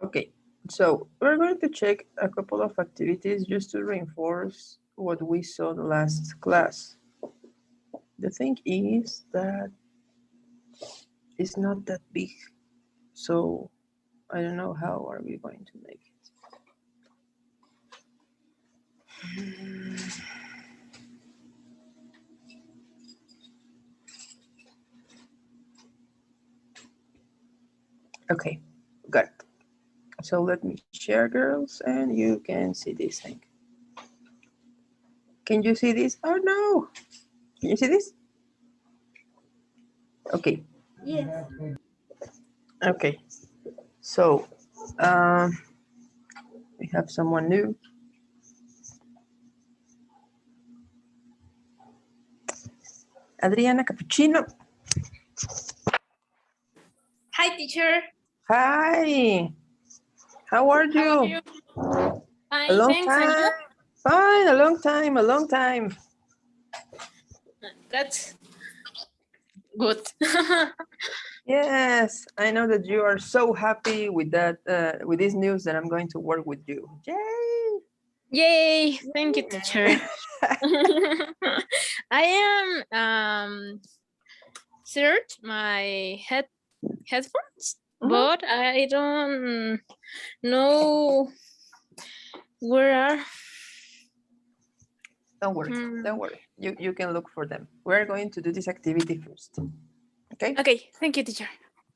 Okay, so we're going to check a couple of activities just to reinforce what we saw the last class. The thing is that it's not that big, so I don't know how are we going to make it. Okay, got it. So let me share, girls, and you can see this thing. Can you see this? Oh no! Can you see this? Okay. Yes. Okay. So we have someone new. Adriana Cappuccino. Hi, teacher. Hi. How are How are you? you? A Fine, long thanks. And time. you? Fine. A long time. A long time. That's good. Yes, I know that you are so happy with that. With this news that I'm going to work with you. Yay! Yay! Thank you, teacher. I am search my headphones, Mhm. but I don't know where are. Don't worry. Don't worry. You can look for them. We're going to do this activity first. Okay? Okay, thank you, teacher.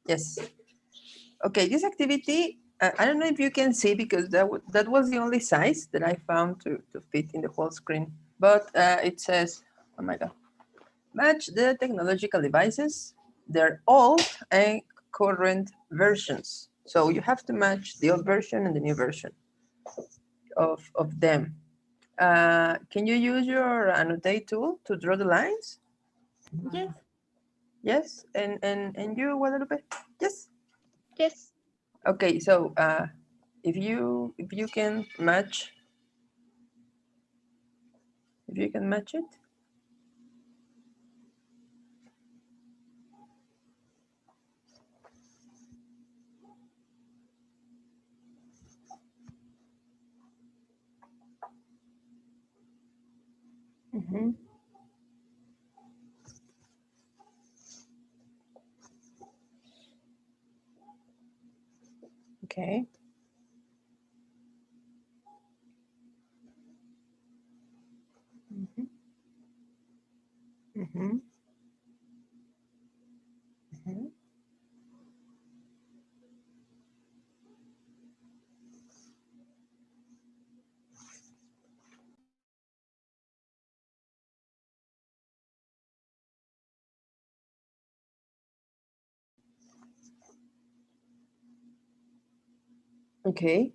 Yes. Okay, this activity, I don't know if you can see because that was the only size that I found to fit in the whole screen. But it says, oh my God, match the technological devices, their old and current versions. So you have to match the old version and the new version of them. Can you use your annotate tool to draw the lines? Yes, Yes, and you, Guadalupe? Yes. yes. Okay, so if you can match, if you can match it. Mm-hmm. Okay. Mm-hmm. Mm-hmm. Mm-hmm. Okay.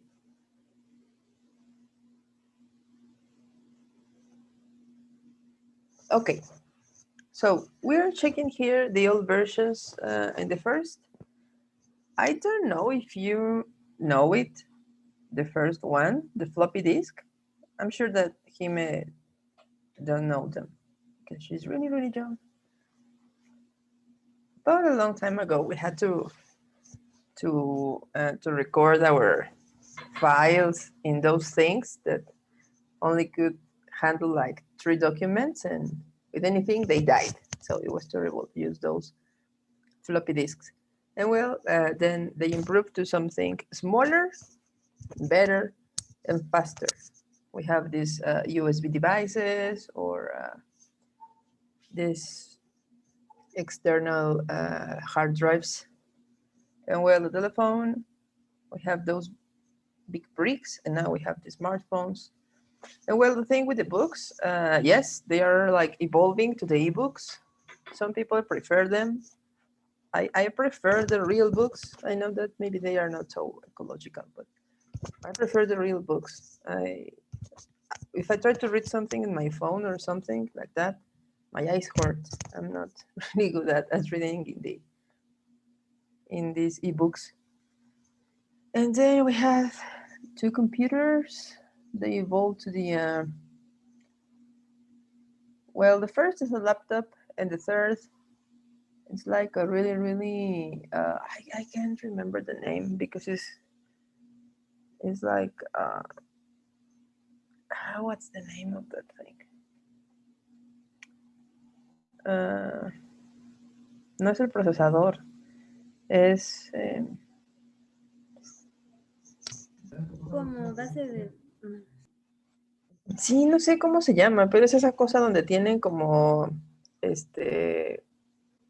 Okay. So we're checking here the old versions in the first. I don't know if you know it, the first one, the floppy disk. I'm sure that he may don't know them because she's really, really young. But a long time ago, we had to record our files in those things that only could handle like 3 documents, and with anything they died. So it was terrible to use those floppy disks. And well, then they improved to something smaller, better, and faster. We have these USB devices or these external hard drives. And well, the telephone, we have those big bricks, and now we have the smartphones. And well, the thing with the books, yes, they are like evolving to the ebooks. Some people prefer them. I prefer the real books. I know that maybe they are not so ecological, but I prefer the real books. If I try to read something in my phone or something like that, my eyes hurt. I'm not really good at reading in these ebooks. And then we have 2 computers. They evolved to the well, the first is a laptop, and the third it's like a really, really I can't remember the name because It's like, what's the name of that thing? No es el procesador, es... Como base de... sí, no sé cómo se llama, pero es esa cosa donde tienen como,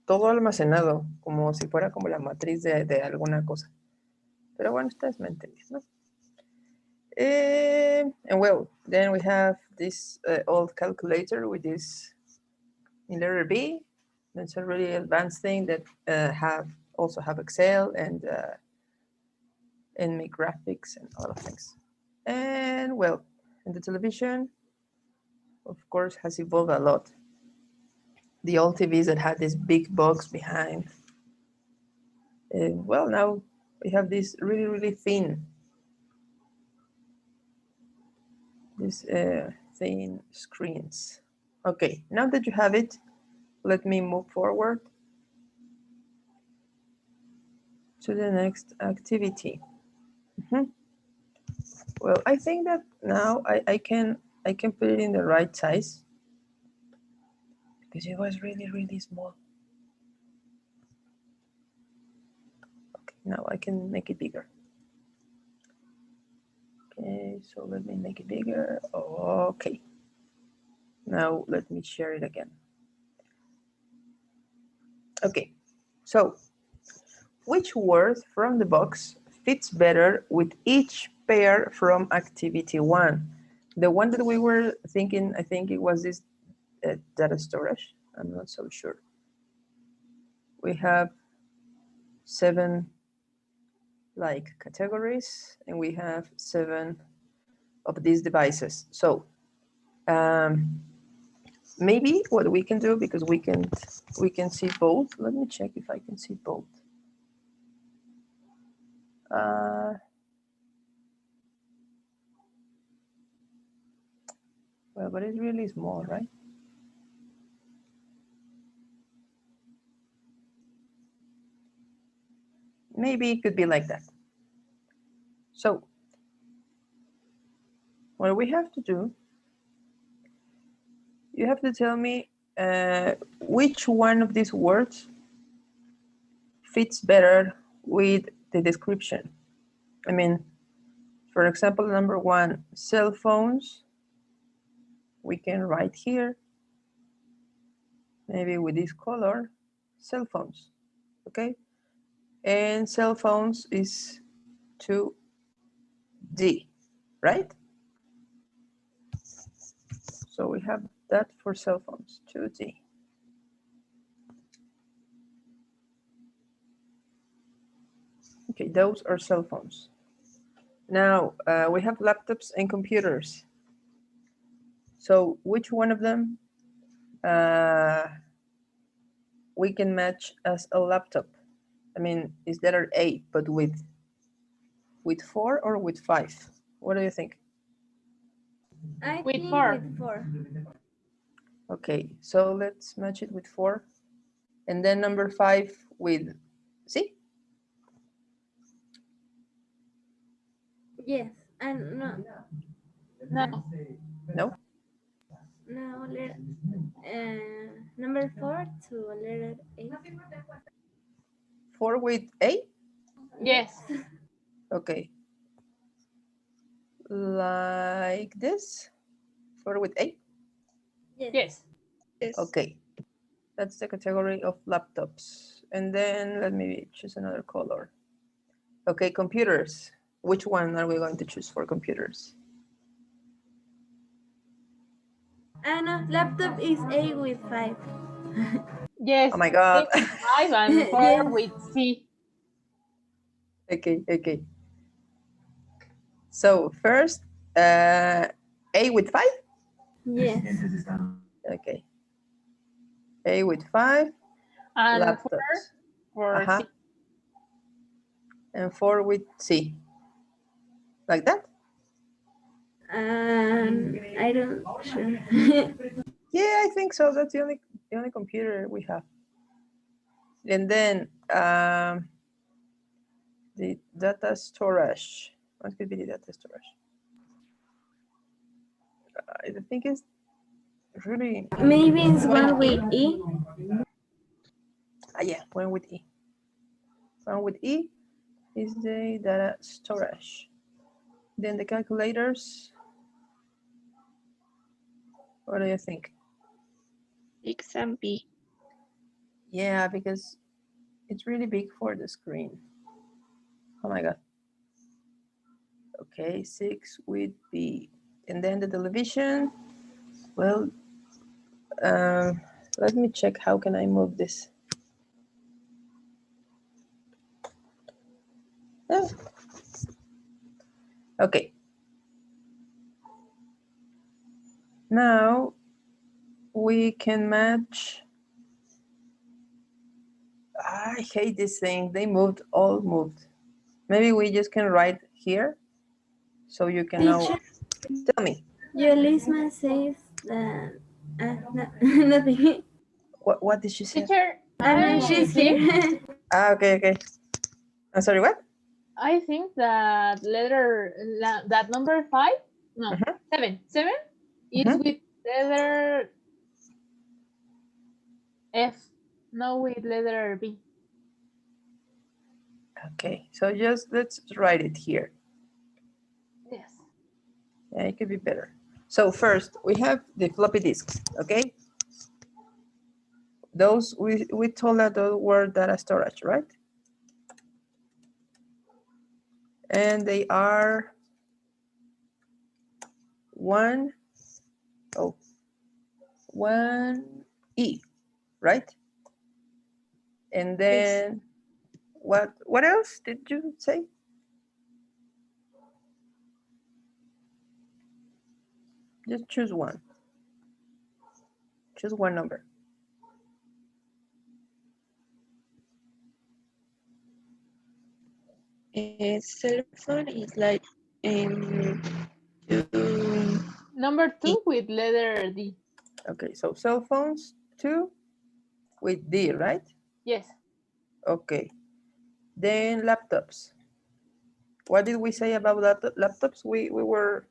todo almacenado, como si fuera como la matriz de alguna cosa. Pero bueno, ustedes me entendieron, ¿no? And well, then we have this old calculator with this in letter B. That's a really advanced thing that also have Excel and make graphics and a lot of things. And well, and the television, of course, has evolved a lot. The old TVs that had this big box behind. Well, now we have these really, really thin, thin screens. Okay, now that you have it, let me move forward to the next activity. Well, I think that now I can put it in the right size because it was really, really small. Okay, now I can make it bigger. Okay, so let me make it bigger. Okay. Now let me share it again. Okay, so which word from the box fits better with each pair from activity 1? The one that we were thinking, I think it was this data storage. I'm not so sure. We have 7 like categories, and we have 7 of these devices. So maybe what we can do, because we can see both. Let me check if I can see both. Well, but it's really small, right? Maybe it could be like that. So what we have to do, you have to tell me which one of these words fits better with the description. I mean, for example, number 1, cell phones. We can write here, maybe with this color, cell phones, okay? And cell phones is 2D, right? So we have that for cell phones, 2D. Okay, those are cell phones. Now we have laptops and computers. So which one of them we can match as a laptop? I mean, is letter A, but with 4 or with 5? What do you think? I With think 4. with 4. Okay, so let's match it with 4. And then number 5 with C? Yes, and no. No. No? No, number 4 to letter 8. 4 with A? Yes. Okay. Like this? 4 with A? Yes. Okay. That's the category of laptops. And then let me choose another color. Okay, computers. Which one are we going to choose for computers? No, laptop is A with 5. Yes. Oh my God. 5 and 4 Yes. with C. Okay. So first, A with 5? Yes. Okay. A with 5, And laptops. 4 for C. And 4 with C. Like that? I don't sure. Yeah, I think so. That's the only computer we have. And then the data storage. What could be the data storage? I think it's really... Maybe it's one with E. Yeah, one with E. One with E is the data storage. Then the calculators. What do you think? X and B. Yeah, because it's really big for the screen. Oh my God. Okay, 6 with B. And then the television. Well, let me check. How can I move this? Ah. Okay. Now we can match. I hate this thing. They moved, all moved. Maybe we just can write here so you can know. Tell me. Your listener says that nothing. What did she say? Teacher, She's think, here. Okay. I'm sorry, what? I think that that number 5, no, 7 is with letter F, no with letter B. Okay, so just let's write it here. Yes. Yeah, it could be better. So first we have the floppy disks, okay? Those we told that those were data storage, right? And they are 1E, right? And then what else did you say? Just choose one. Choose one number. Cell phone is like Number 2 with letter D. Okay, so cell phones 2 with D, right? Yes. Okay. Then laptops. What did we say about laptops? We were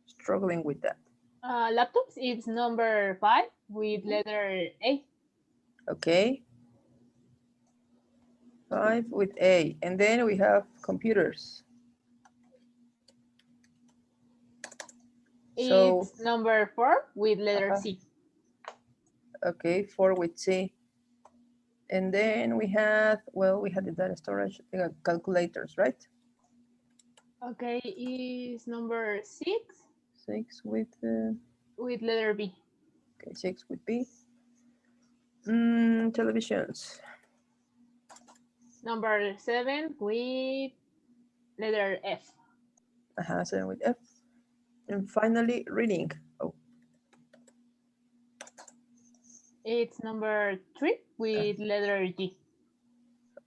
struggling with that. Laptops is number 5 with letter A. Okay. 5 with A. And then we have computers. It's number 4 with letter C. Okay, 4 with C. And then we had the data storage calculators, right? Okay, is number 6. 6 with letter B. Okay, 6 with B. Televisions. Number 7 with letter F. 7 with F. And finally, reading. Oh. It's number 3 with letter G.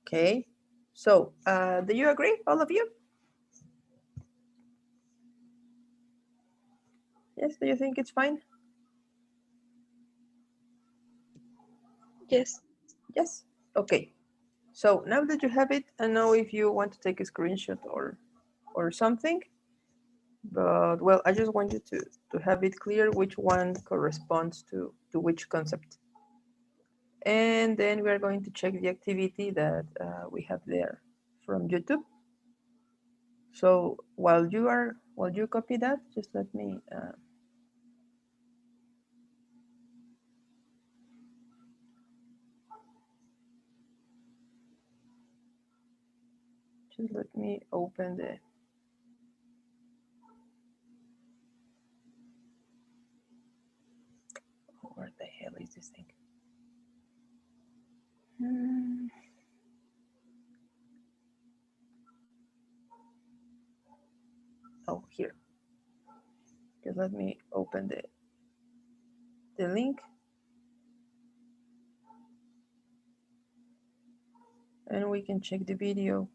Okay. So, do you agree, all of you? Yes, do you think it's fine? Yes. Yes. Okay. So now that you have it, I know if you want to take a screenshot or something, but well, I just want you to have it clear which one corresponds to which concept. And then we are going to check the activity that we have there from YouTube. So while you copy that, just let me open the where the hell is this thing? Oh, here. Just let me open the link. And we can check the video.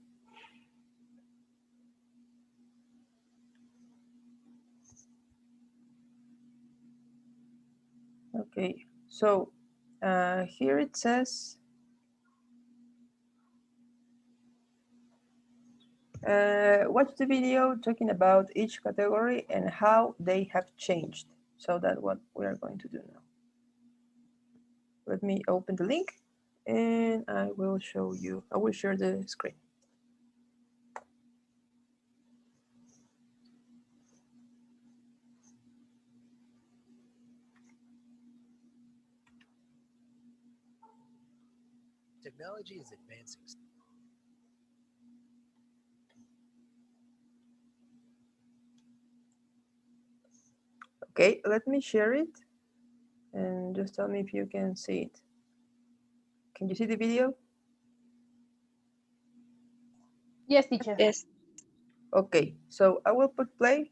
Okay, so here it says Watch the video talking about each category and how they have changed. So that's what we are going to do now. Let me open the link and I will show you. I will share the screen. Technology is advancing. Okay, let me share it and just tell me if you can see it. Can you see the video? Yes, teacher. Yes. Okay, so I will put play.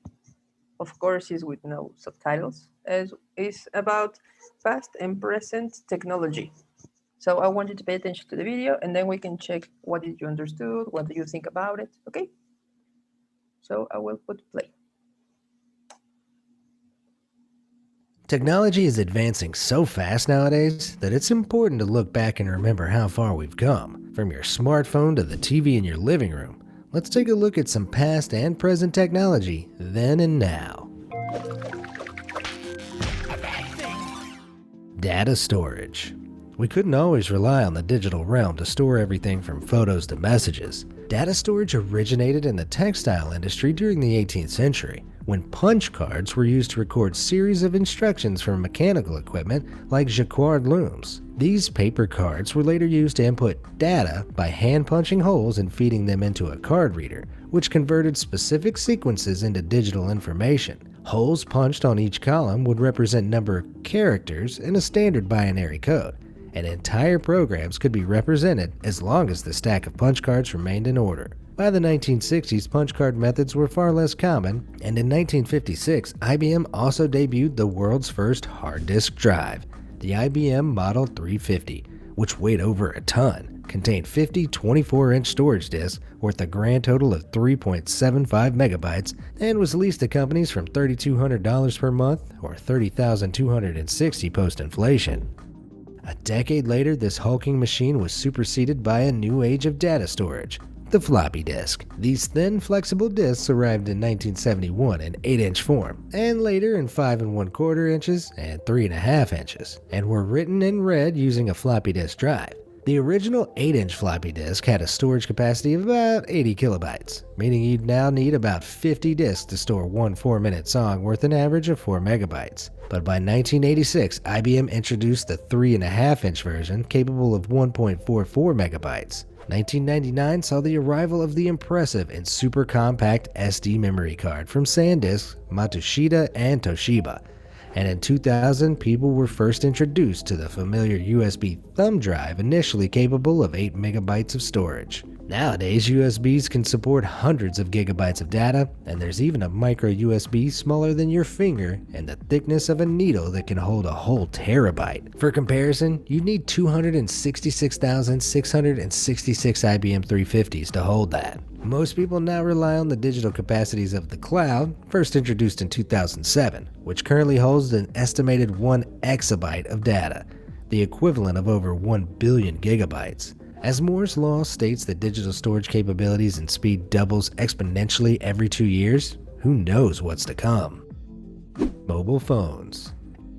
Of course, is with no subtitles, as is about past and present technology. So I want you to pay attention to the video and then we can check what did you understood, what do you think about it, okay? So I will put play. Technology is advancing so fast nowadays that it's important to look back and remember how far we've come. From your smartphone to the TV in your living room, let's take a look at some past and present technology then and now. Data storage. We couldn't always rely on the digital realm to store everything from photos to messages. Data storage originated in the textile industry during the 18th century, when punch cards were used to record series of instructions from mechanical equipment like jacquard looms. These paper cards were later used to input data by hand punching holes and feeding them into a card reader, which converted specific sequences into digital information. Holes punched on each column would represent number of characters in a standard binary code, and entire programs could be represented as long as the stack of punch cards remained in order. By the 1960s, punch card methods were far less common, and in 1956, IBM also debuted the world's first hard disk drive, the IBM Model 350, which weighed over a ton, contained 50 24-inch storage disks worth a grand total of 3.75 megabytes, and was leased to companies from $3,200 per month or $30,260 post-inflation. A decade later, this hulking machine was superseded by a new age of data storage, the floppy disk. These thin, flexible disks arrived in 1971 in 8-inch form, and later in 5 1/4 inches and 3.5 inches, and were written and read using a floppy disk drive. The original 8-inch floppy disk had a storage capacity of about 80 kilobytes, meaning you'd now need about 50 disks to store one 4-minute song worth an average of 4 megabytes. But by 1986, IBM introduced the 3.5-inch version capable of 1.44 megabytes. 1999 saw the arrival of the impressive and super compact SD memory card from SanDisk, Matsushita, and Toshiba. And in 2000, people were first introduced to the familiar USB thumb drive, initially capable of 8 megabytes of storage. Nowadays, USBs can support hundreds of gigabytes of data, and there's even a micro USB smaller than your finger and the thickness of a needle that can hold a whole terabyte. For comparison, you need 266,666 IBM 350s to hold that. Most people now rely on the digital capacities of the cloud, first introduced in 2007, which currently holds an estimated 1 exabyte of data, the equivalent of over 1 billion gigabytes. As Moore's law states that digital storage capabilities and speed doubles exponentially every 2 years, who knows what's to come? Mobile phones.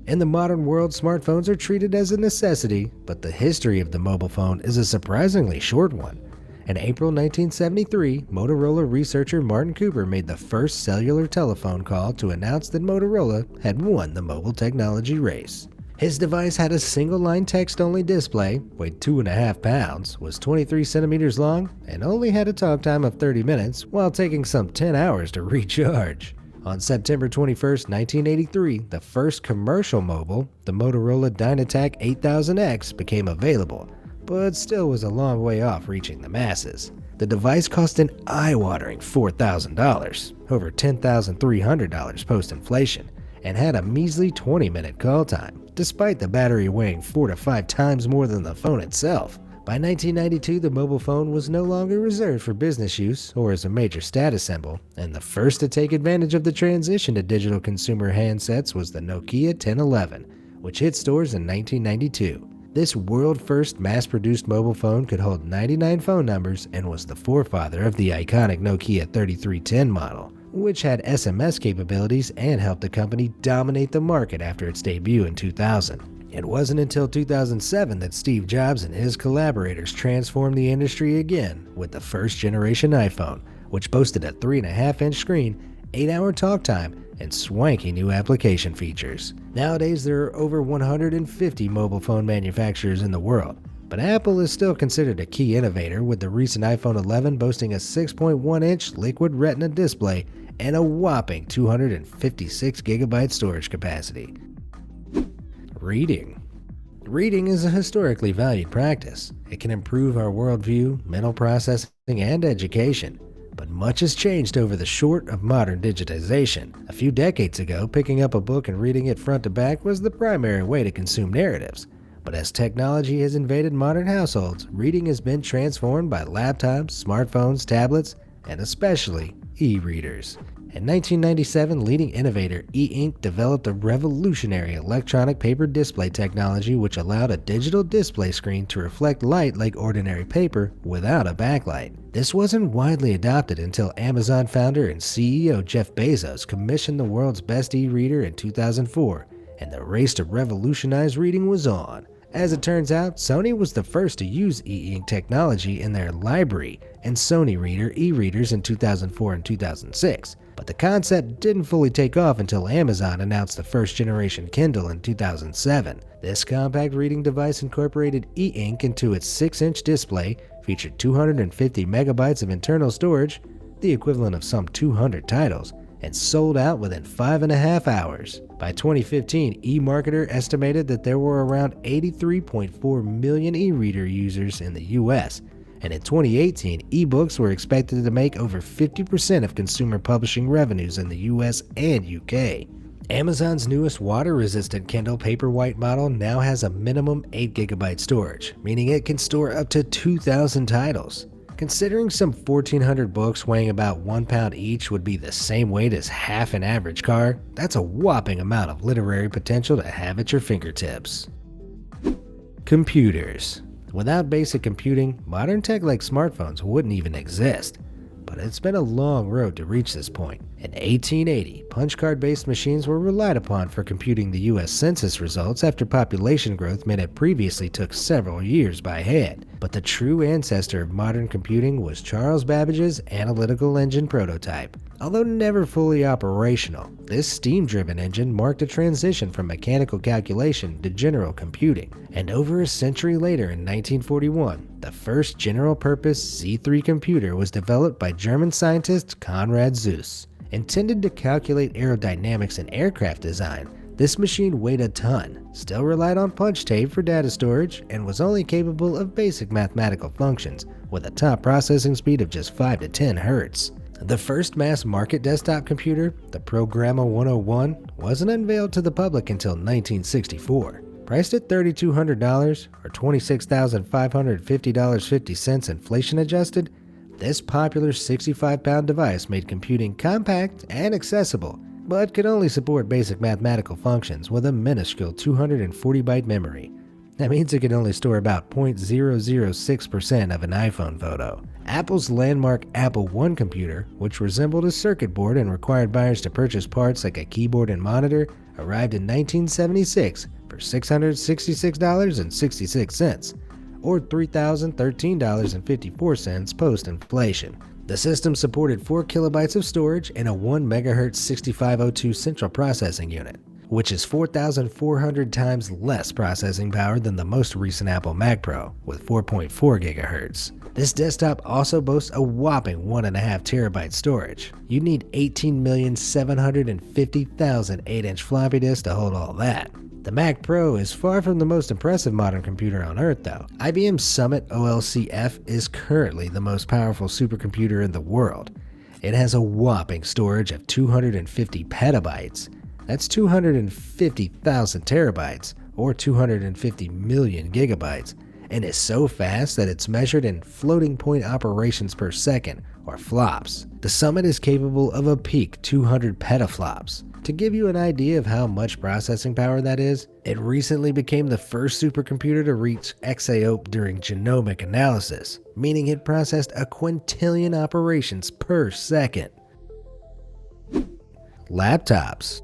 In the modern world, smartphones are treated as a necessity, but the history of the mobile phone is a surprisingly short one. In April 1973, Motorola researcher Martin Cooper made the first cellular telephone call to announce that Motorola had won the mobile technology race. His device had a single-line text-only display, weighed 2.5 pounds, was 23 centimeters long, and only had a talk time of 30 minutes while taking some 10 hours to recharge. On September 21, 1983, the first commercial mobile, the Motorola Dynatac 8000X, became available, but still was a long way off reaching the masses. The device cost an eye-watering $4,000, over $10,300 post-inflation, and had a measly 20-minute call time, despite the battery weighing 4 to 5 times more than the phone itself. By 1992, the mobile phone was no longer reserved for business use or as a major status symbol, and the first to take advantage of the transition to digital consumer handsets was the Nokia 1011, which hit stores in 1992. This world-first mass-produced mobile phone could hold 99 phone numbers and was the forefather of the iconic Nokia 3310 model, which had SMS capabilities and helped the company dominate the market after its debut in 2000. It wasn't until 2007 that Steve Jobs and his collaborators transformed the industry again with the first-generation iPhone, which boasted a 3.5-inch screen, 8-hour talk time, and swanky new application features. Nowadays, there are over 150 mobile phone manufacturers in the world, but Apple is still considered a key innovator, with the recent iPhone 11 boasting a 6.1-inch liquid retina display and a whopping 256 GB storage capacity. Reading. Reading is a historically valued practice. It can improve our worldview, mental processing, and education. But much has changed over the short of modern digitization. A few decades ago, picking up a book and reading it front to back was the primary way to consume narratives. But as technology has invaded modern households, reading has been transformed by laptops, smartphones, tablets, and especially e-readers. In 1997, leading innovator E-Ink developed a revolutionary electronic paper display technology which allowed a digital display screen to reflect light like ordinary paper without a backlight. This wasn't widely adopted until Amazon founder and CEO Jeff Bezos commissioned the world's best e-reader in 2004, and the race to revolutionize reading was on. As it turns out, Sony was the first to use e-ink technology in their library and Sony Reader e-readers in 2004 and 2006. But the concept didn't fully take off until Amazon announced the first generation Kindle in 2007. This compact reading device incorporated e-ink into its 6-inch display, featured 250 megabytes of internal storage, the equivalent of some 200 titles, and sold out within 5.5 hours. By 2015, eMarketer estimated that there were around 83.4 million e-reader users in the US, and in 2018, ebooks were expected to make over 50% of consumer publishing revenues in the US and UK. Amazon's newest water-resistant Kindle Paperwhite model now has a minimum 8 GB storage, meaning it can store up to 2,000 titles. Considering some 1,400 books weighing about 1 pound each would be the same weight as half an average car, that's a whopping amount of literary potential to have at your fingertips. Computers. Without basic computing, modern tech like smartphones wouldn't even exist. But it's been a long road to reach this point. In 1880, punch card-based machines were relied upon for computing the US Census results after population growth meant it previously took several years by hand. But the true ancestor of modern computing was Charles Babbage's analytical engine prototype. Although never fully operational, this steam-driven engine marked a transition from mechanical calculation to general computing. And over a century later in 1941, the first general-purpose Z3 computer was developed by German scientist Konrad Zuse. Intended to calculate aerodynamics and aircraft design, this machine weighed a ton, still relied on punch tape for data storage, and was only capable of basic mathematical functions, with a top processing speed of just 5 to 10 Hz. The first mass-market desktop computer, the Programma 101, wasn't unveiled to the public until 1964. Priced at $3,200 or $26,550.50 inflation adjusted, this popular 65-pound device made computing compact and accessible, but could only support basic mathematical functions with a minuscule 240-byte memory. That means it could only store about 0.006% of an iPhone photo. Apple's landmark Apple I computer, which resembled a circuit board and required buyers to purchase parts like a keyboard and monitor, arrived in 1976 for $666.66, or $3,013.54 post-inflation. The system supported 4 kilobytes of storage and a 1 MHz 6502 central processing unit, which is 4,400 times less processing power than the most recent Apple Mac Pro, with 4.4 GHz. This desktop also boasts a whopping 1.5 terabyte storage. You'd need 18,750,000 8-inch floppy disks to hold all that. The Mac Pro is far from the most impressive modern computer on Earth though. IBM's Summit OLC-F is currently the most powerful supercomputer in the world. It has a whopping storage of 250 petabytes. That's 250,000 terabytes, or 250 million gigabytes, and is so fast that it's measured in floating point operations per second, or flops. The Summit is capable of a peak 200 petaflops. To give you an idea of how much processing power that is, it recently became the first supercomputer to reach exaope during genomic analysis, meaning it processed a quintillion operations per second. Laptops.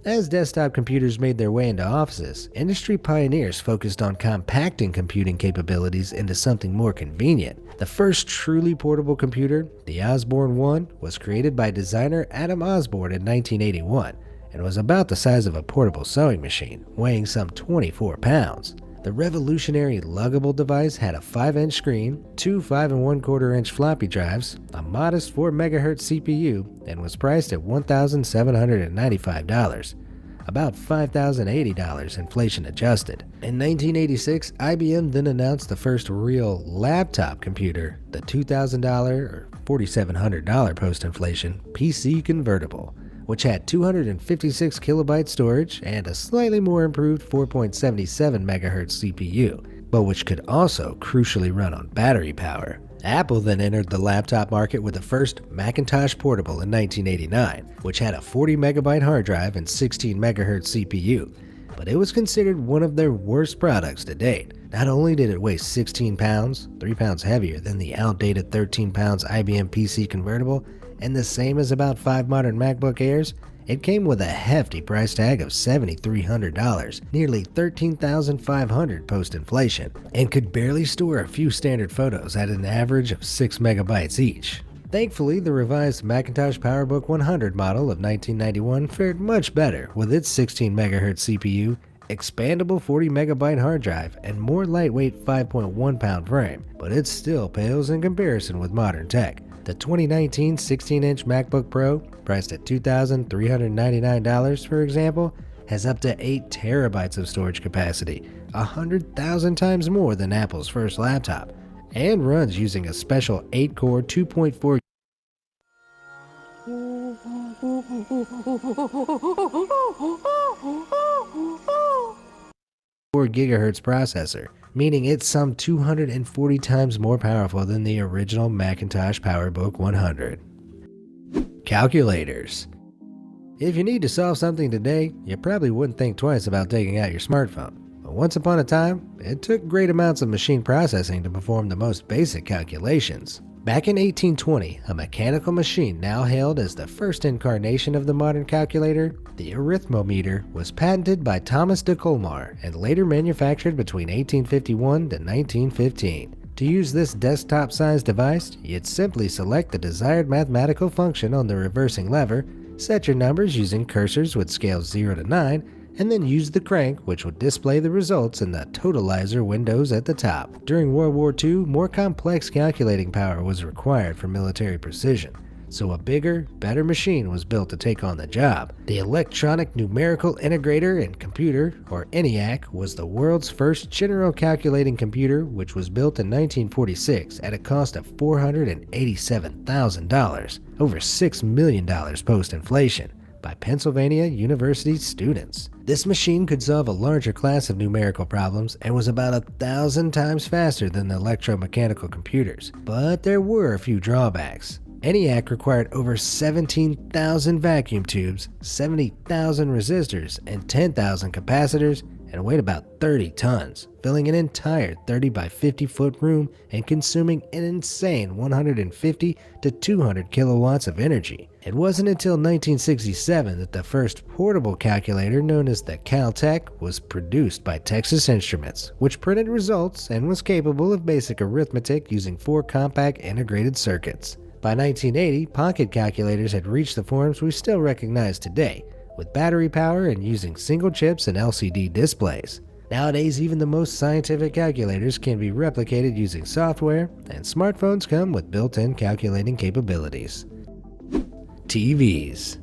As desktop computers made their way into offices, industry pioneers focused on compacting computing capabilities into something more convenient. The first truly portable computer, the Osborne 1, was created by designer Adam Osborne in 1981 and was about the size of a portable sewing machine, weighing some 24 pounds. The revolutionary luggable device had a 5-inch screen, two 5 1/4-inch floppy drives, a modest 4 MHz CPU, and was priced at $1,795, about $5,080 inflation adjusted. In 1986, IBM then announced the first real laptop computer, the $2,000 or $4,700 post-inflation PC convertible, which had 256 kilobyte storage and a slightly more improved 4.77 MHz CPU, but which could also crucially run on battery power. Apple then entered the laptop market with the first Macintosh Portable in 1989, which had a 40 megabyte hard drive and 16 MHz CPU, but it was considered one of their worst products to date. Not only did it weigh 16 pounds, 3 pounds heavier than the outdated 13 pounds IBM PC convertible, and the same as about 5 modern MacBook Airs, it came with a hefty price tag of $7,300, nearly $13,500 post-inflation, and could barely store a few standard photos at an average of 6 megabytes each. Thankfully, the revised Macintosh PowerBook 100 model of 1991 fared much better with its 16 MHz CPU, expandable 40 megabyte hard drive, and more lightweight 5.1 pound frame, but it still pales in comparison with modern tech. The 2019 16-inch MacBook Pro, priced at $2,399 for example, has up to 8 terabytes of storage capacity, 100,000 times more than Apple's first laptop, and runs using a special 8-core 2.4 gigahertz processor, meaning it's some 240 times more powerful than the original Macintosh PowerBook 100. Calculators. If you need to solve something today, you probably wouldn't think twice about taking out your smartphone. But once upon a time, it took great amounts of machine processing to perform the most basic calculations. Back in 1820, a mechanical machine now hailed as the first incarnation of the modern calculator, the arithmometer, was patented by Thomas de Colmar and later manufactured between 1851 to 1915. To use this desktop-sized device, you'd simply select the desired mathematical function on the reversing lever, set your numbers using cursors with scales 0 to 9, and then use the crank, which would display the results in the totalizer windows at the top. During World War II, more complex calculating power was required for military precision, so a bigger, better machine was built to take on the job. The Electronic Numerical Integrator and Computer, or ENIAC, was the world's first general calculating computer, which was built in 1946 at a cost of $487,000, over $6 million post-inflation, by Pennsylvania University students. This machine could solve a larger class of numerical problems and was about 1,000 times faster than the electromechanical computers, but there were a few drawbacks. ENIAC required over 17,000 vacuum tubes, 70,000 resistors, and 10,000 capacitors, and weighed about 30 tons, filling an entire 30 by 50 foot room and consuming an insane 150 to 200 kilowatts of energy. It wasn't until 1967 that the first portable calculator, known as the Caltech, was produced by Texas Instruments, which printed results and was capable of basic arithmetic using 4 compact integrated circuits. By 1980, pocket calculators had reached the forms we still recognize today, with battery power and using single chips and LCD displays. Nowadays, even the most scientific calculators can be replicated using software, and smartphones come with built-in calculating capabilities. TVs.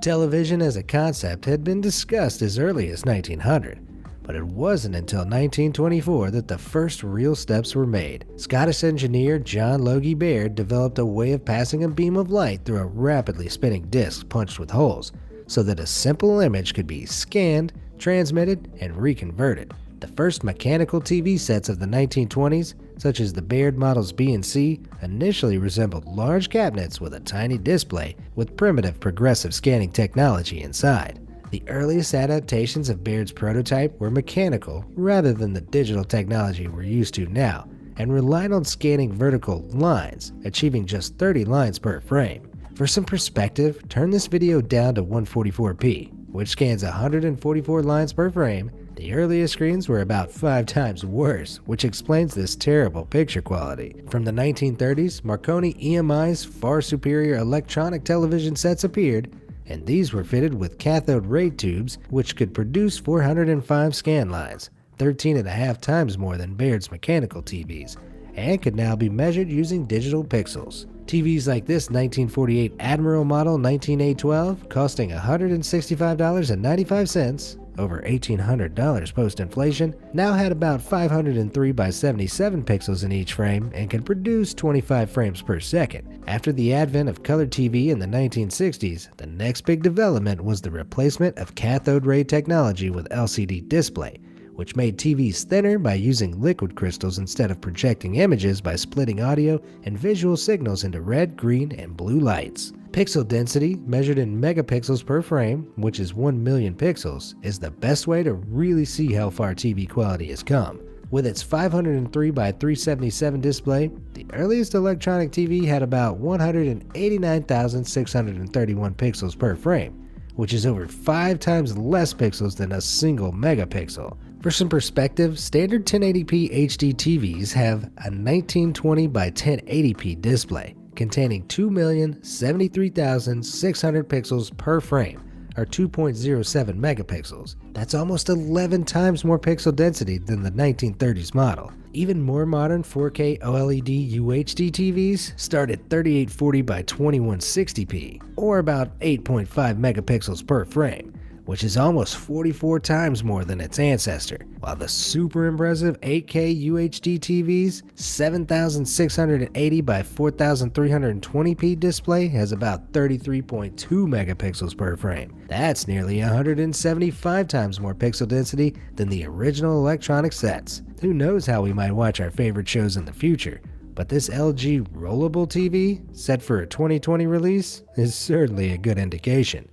Television as a concept had been discussed as early as 1900, but it wasn't until 1924 that the first real steps were made. Scottish engineer John Logie Baird developed a way of passing a beam of light through a rapidly spinning disc punched with holes, so that a simple image could be scanned, transmitted, and reconverted. The first mechanical TV sets of the 1920s, such as the Baird models B and C, initially resembled large cabinets with a tiny display with primitive progressive scanning technology inside. The earliest adaptations of Baird's prototype were mechanical rather than the digital technology we're used to now, and relied on scanning vertical lines, achieving just 30 lines per frame. For some perspective, turn this video down to 144p, which scans 144 lines per frame. The earliest screens were about 5 times worse, which explains this terrible picture quality. From the 1930s, Marconi EMI's far superior electronic television sets appeared, and these were fitted with cathode ray tubes which could produce 405 scan lines, 13.5 times more than Baird's mechanical TVs, and could now be measured using digital pixels. TVs like this 1948 Admiral model 19A12, costing $165.95, over $1,800 post-inflation, now had about 503 by 77 pixels in each frame and can produce 25 frames per second. After the advent of color TV in the 1960s, the next big development was the replacement of cathode ray technology with LCD display, which made TVs thinner by using liquid crystals instead of projecting images by splitting audio and visual signals into red, green, and blue lights. Pixel density, measured in megapixels per frame, which is 1 million pixels, is the best way to really see how far TV quality has come. With its 503 by 377 display, the earliest electronic TV had about 189,631 pixels per frame, which is over 5 times less pixels than a single megapixel. For some perspective, standard 1080p HD TVs have a 1920 by 1080p display, containing 2,073,600 pixels per frame, or 2.07 megapixels. That's almost 11 times more pixel density than the 1930s model. Even more modern 4K OLED UHD TVs start at 3840 by 2160p, or about 8.5 megapixels per frame, which is almost 44 times more than its ancestor, while the super impressive 8K UHD TV's 7680 by 4320p display has about 33.2 megapixels per frame. That's nearly 175 times more pixel density than the original electronic sets. Who knows how we might watch our favorite shows in the future, but this LG rollable TV, set for a 2020 release, is certainly a good indication.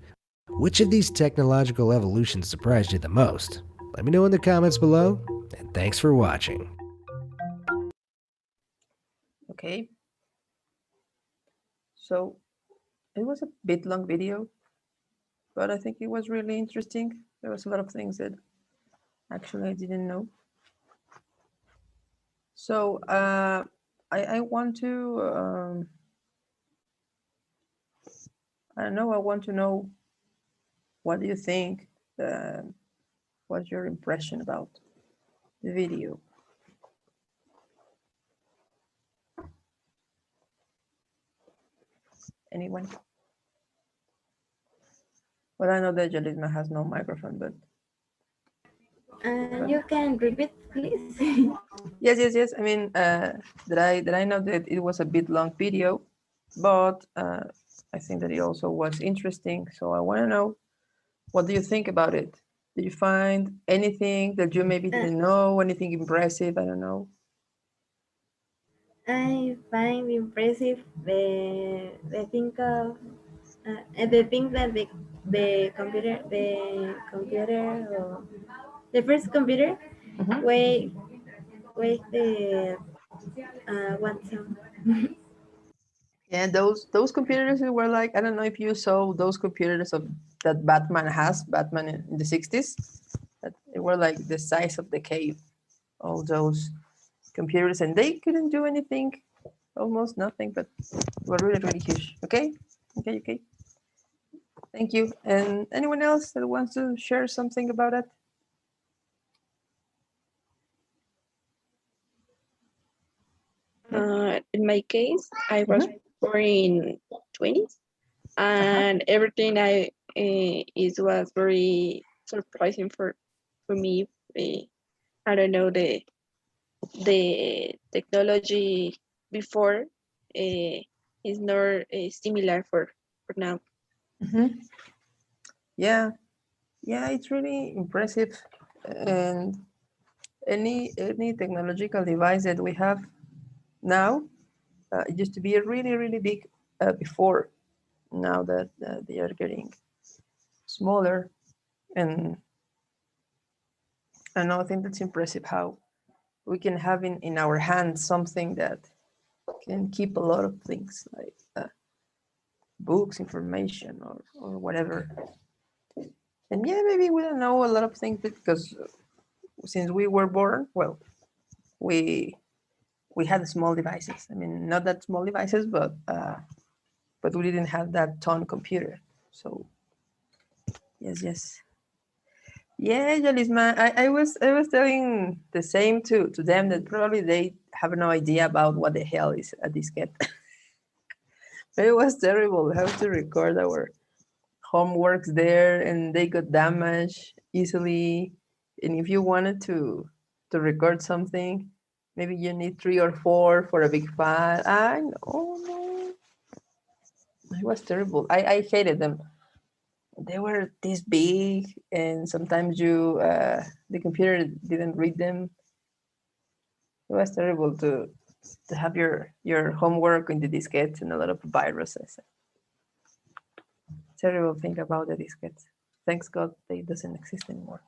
Which of these technological evolutions surprised you the most? Let me know in the comments below, and thanks for watching. Okay. So it was a bit long video, but I think it was really interesting. There was a lot of things that actually I didn't know. So I want to, I don't know, I want to know, what do you think? What's your impression about the video? Anyone? Well, I know that Jalisma has no microphone, but You can repeat, please. yes. I mean, that I know that it was a bit long video, but I think that it also was interesting. So I want to know, what do you think about it? Did you find anything that you maybe didn't know? Anything impressive? I don't know. I find impressive the thing of the thing that the computer or the first computer Mhm. with the one sound. Yeah, those computers were like, I don't know if you saw those computers of that Batman has, Batman in the 60s. That they were like the size of the cave, all those computers, and they couldn't do anything, almost nothing, but were really, really huge. Okay. Thank you. And anyone else that wants to share something about it? In my case, I was born in 20s, and everything I is was very surprising for me. I don't know the technology before is not similar for now. Mm-hmm. Yeah, it's really impressive, and any technological device that we have now, it used to be really, really big before. Now that they are getting smaller, and I think that's impressive how we can have in our hands something that can keep a lot of things like books, information, or whatever. And yeah, maybe we don't know a lot of things because since we were born, well, we had small devices. I mean, not that small devices, but we didn't have that ton computer. So yes. Yeah, Jalisma, I was telling the same to them that probably they have no idea about what the hell is a diskette. It was terrible how to record our homeworks there, and they got damaged easily. And if you wanted to record something, maybe you need 3 or 4 for a big file. I know, no, it was terrible. I hated them. They were this big, and sometimes the computer didn't read them. It was terrible to have your homework in the diskettes and a lot of viruses. Terrible thing about the diskettes. Thanks God they doesn't exist anymore.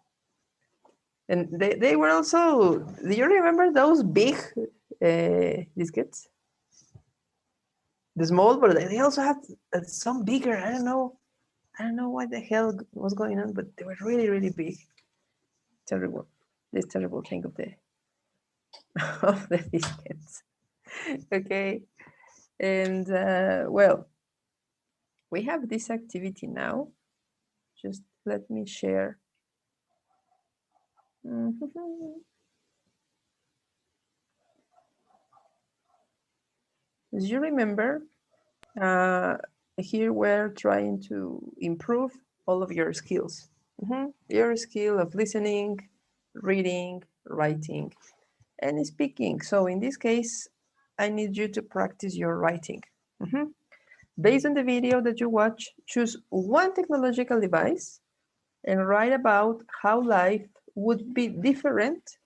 And they were also. Do you remember those big diskettes? The small, but they also had some bigger. I don't know. I don't know what the hell was going on, but they were really, really big. Terrible. This terrible thing of the of the diskettes. Okay, and well, we have this activity now. Just let me share. As you remember, here we're trying to improve all of your skills. Your skill of listening, reading, writing, and speaking. So in this case, I need you to practice your writing. Based on the video that you watch, choose one technological device and write about how life would be different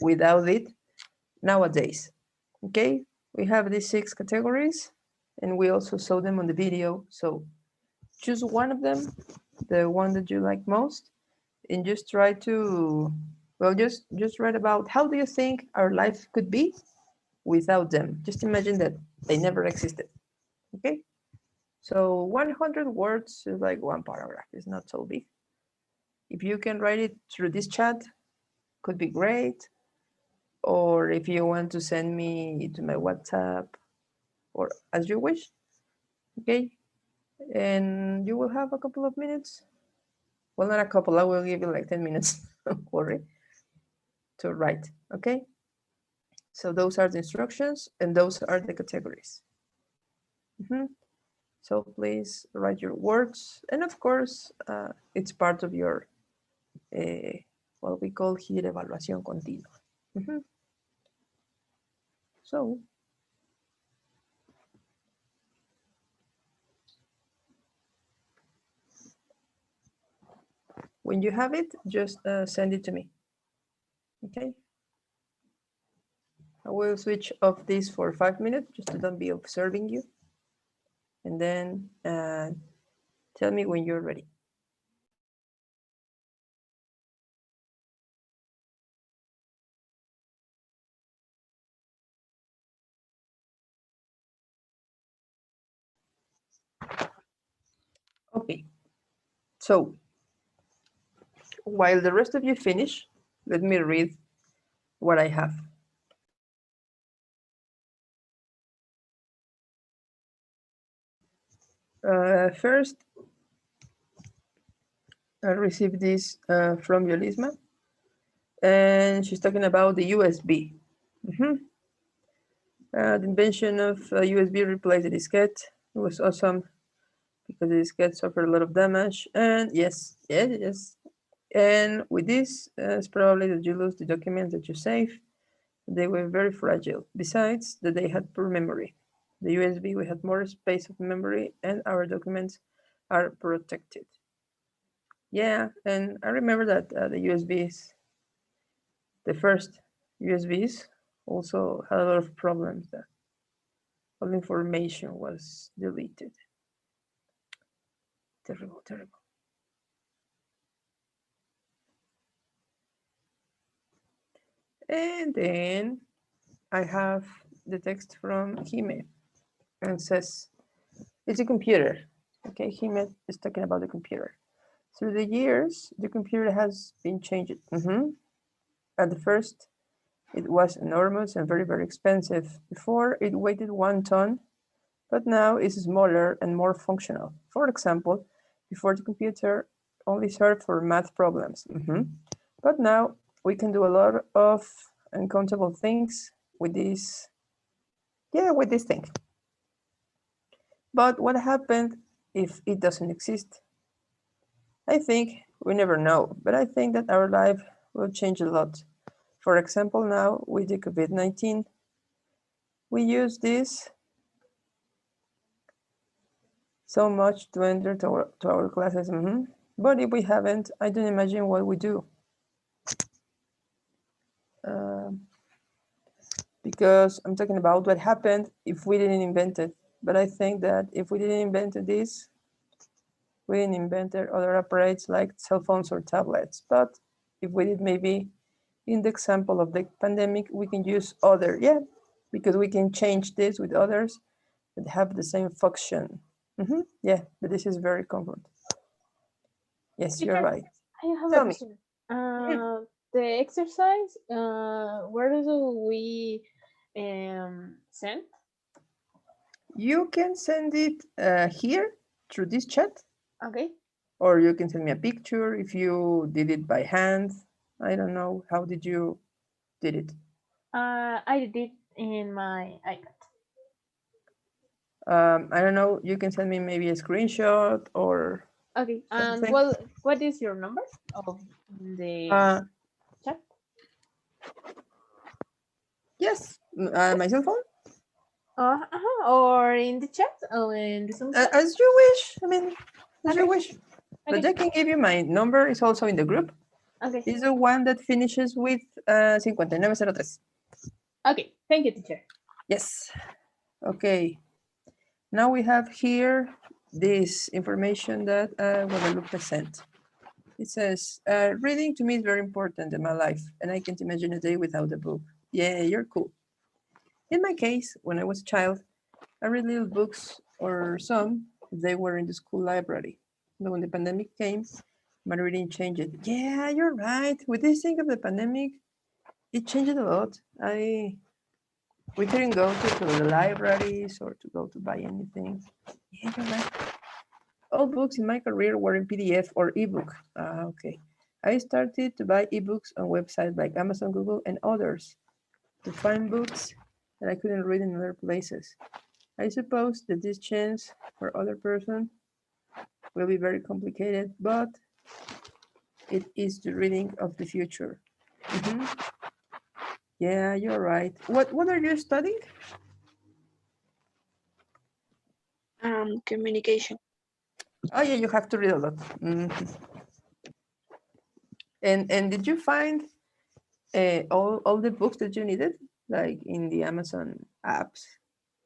without it nowadays. Okay, we have these 6 categories, and we also saw them on the video. So choose one of them, the one that you like most, and just try to, well, just write about how do you think our life could be without them. Just imagine that they never existed. Okay, so 100 words is like 1 paragraph. It's not so big. If you can write it through this chat, could be great. Or if you want to send me to my WhatsApp, or as you wish. Okay, and you will have a couple of minutes. Well, not a couple. I will give you like 10 minutes. Don't worry. To write. Okay. So those are the instructions, and those are the categories. So please write your words, and of course, it's part of your what we call here evaluación continua. So when you have it, just send it to me. Okay. I will switch off this for 5 minutes just to don't be observing you. And then tell me when you're ready. Okay, so while the rest of you finish, let me read what I have. First, I received this from Yolisma, and she's talking about the USB. The invention of USB replaced the diskette. It was awesome because the diskette suffered a lot of damage. And yes. And with this, it's probably that you lose the documents that you save. They were very fragile. Besides, that they had poor memory. The USB, we had more space of memory, and our documents are protected. Yeah, and I remember that the USBs, The first USBs also had a lot of problems that all information was deleted. Terrible, terrible. And then I have the text from Hime and says, it's a computer. Okay, Hime is talking about the computer. Through the years, the computer has been changed. At the first, it was enormous and very, very expensive. Before, it weighed 1 ton, but now it's smaller and more functional. For example, before the computer only served for math problems. But now we can do a lot of uncountable things with this, with this thing. But what happened if it doesn't exist? I think we never know, but I think that our life will change a lot. For example, now with the COVID-19, we use this so much to enter to our classes. But if we haven't, I don't imagine what we do. Because I'm talking about what happened if we didn't invent it. But I think that if we didn't invent this, we didn't invent other apparatus like cell phones or tablets. But if we did, maybe in the example of the pandemic, we can use other, because we can change this with others that have the same function. Yeah, but this is very common. Yes, you're right. I have Tell a me. question. The exercise, where do we send? You can send it here through this chat, Okay. or you can send me a picture if you did it by hand. I don't know. How did you did it? I did in my iPad. I don't know. You can send me maybe a screenshot or Okay. And something. well, what is your number of the chat? Yes, my cell phone. Or in the chat or in the Zoom chat? As you wish. I mean, as you Okay. wish. But Okay. I can give you my number. It's also in the group. Okay. It's the one that finishes with 5903. Okay. Thank you, teacher. Yes. Okay. Now we have here this information that Guadalupe sent. It says, reading to me is very important in my life, and I can't imagine a day without a book. Yeah, you're cool. In my case, when I was a child, I read little books or some, they were in the school library. But when the pandemic came, my reading changed. Yeah, you're right. With this thing of the pandemic, it changed a lot. We couldn't go to the libraries or to go to buy anything. Yeah, you're right. All books in my career were in PDF or ebook. Okay. I started to buy ebooks on websites like Amazon, Google, and others to find books that I couldn't read in other places. I suppose that this chance for other person will be very complicated, but it is the reading of the future. Yeah, you're right. What are you studying? Communication. Oh yeah, you have to read a lot. And did you find all the books that you needed, like in the Amazon apps,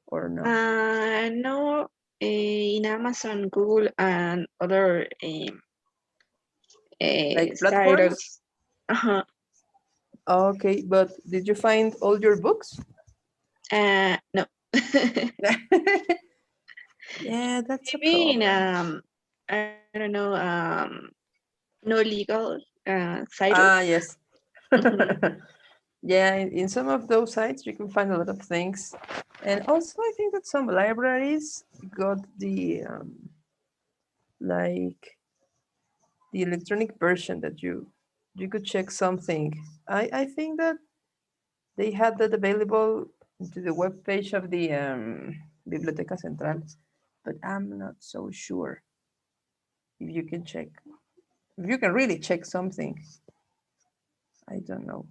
or no? No, in Amazon, Google, and other Like platforms? sites. Uh-huh. Okay, but did you find all your books? No. Yeah, that's a Maybe in problem. I don't know, no legal site. Yes. Yeah, in some of those sites you can find a lot of things, and also I think that some libraries got the like the electronic version that you could check something. I think that they had that available to the web page of the Biblioteca Central, but I'm not so sure if you can check, if you can really check something. I don't know.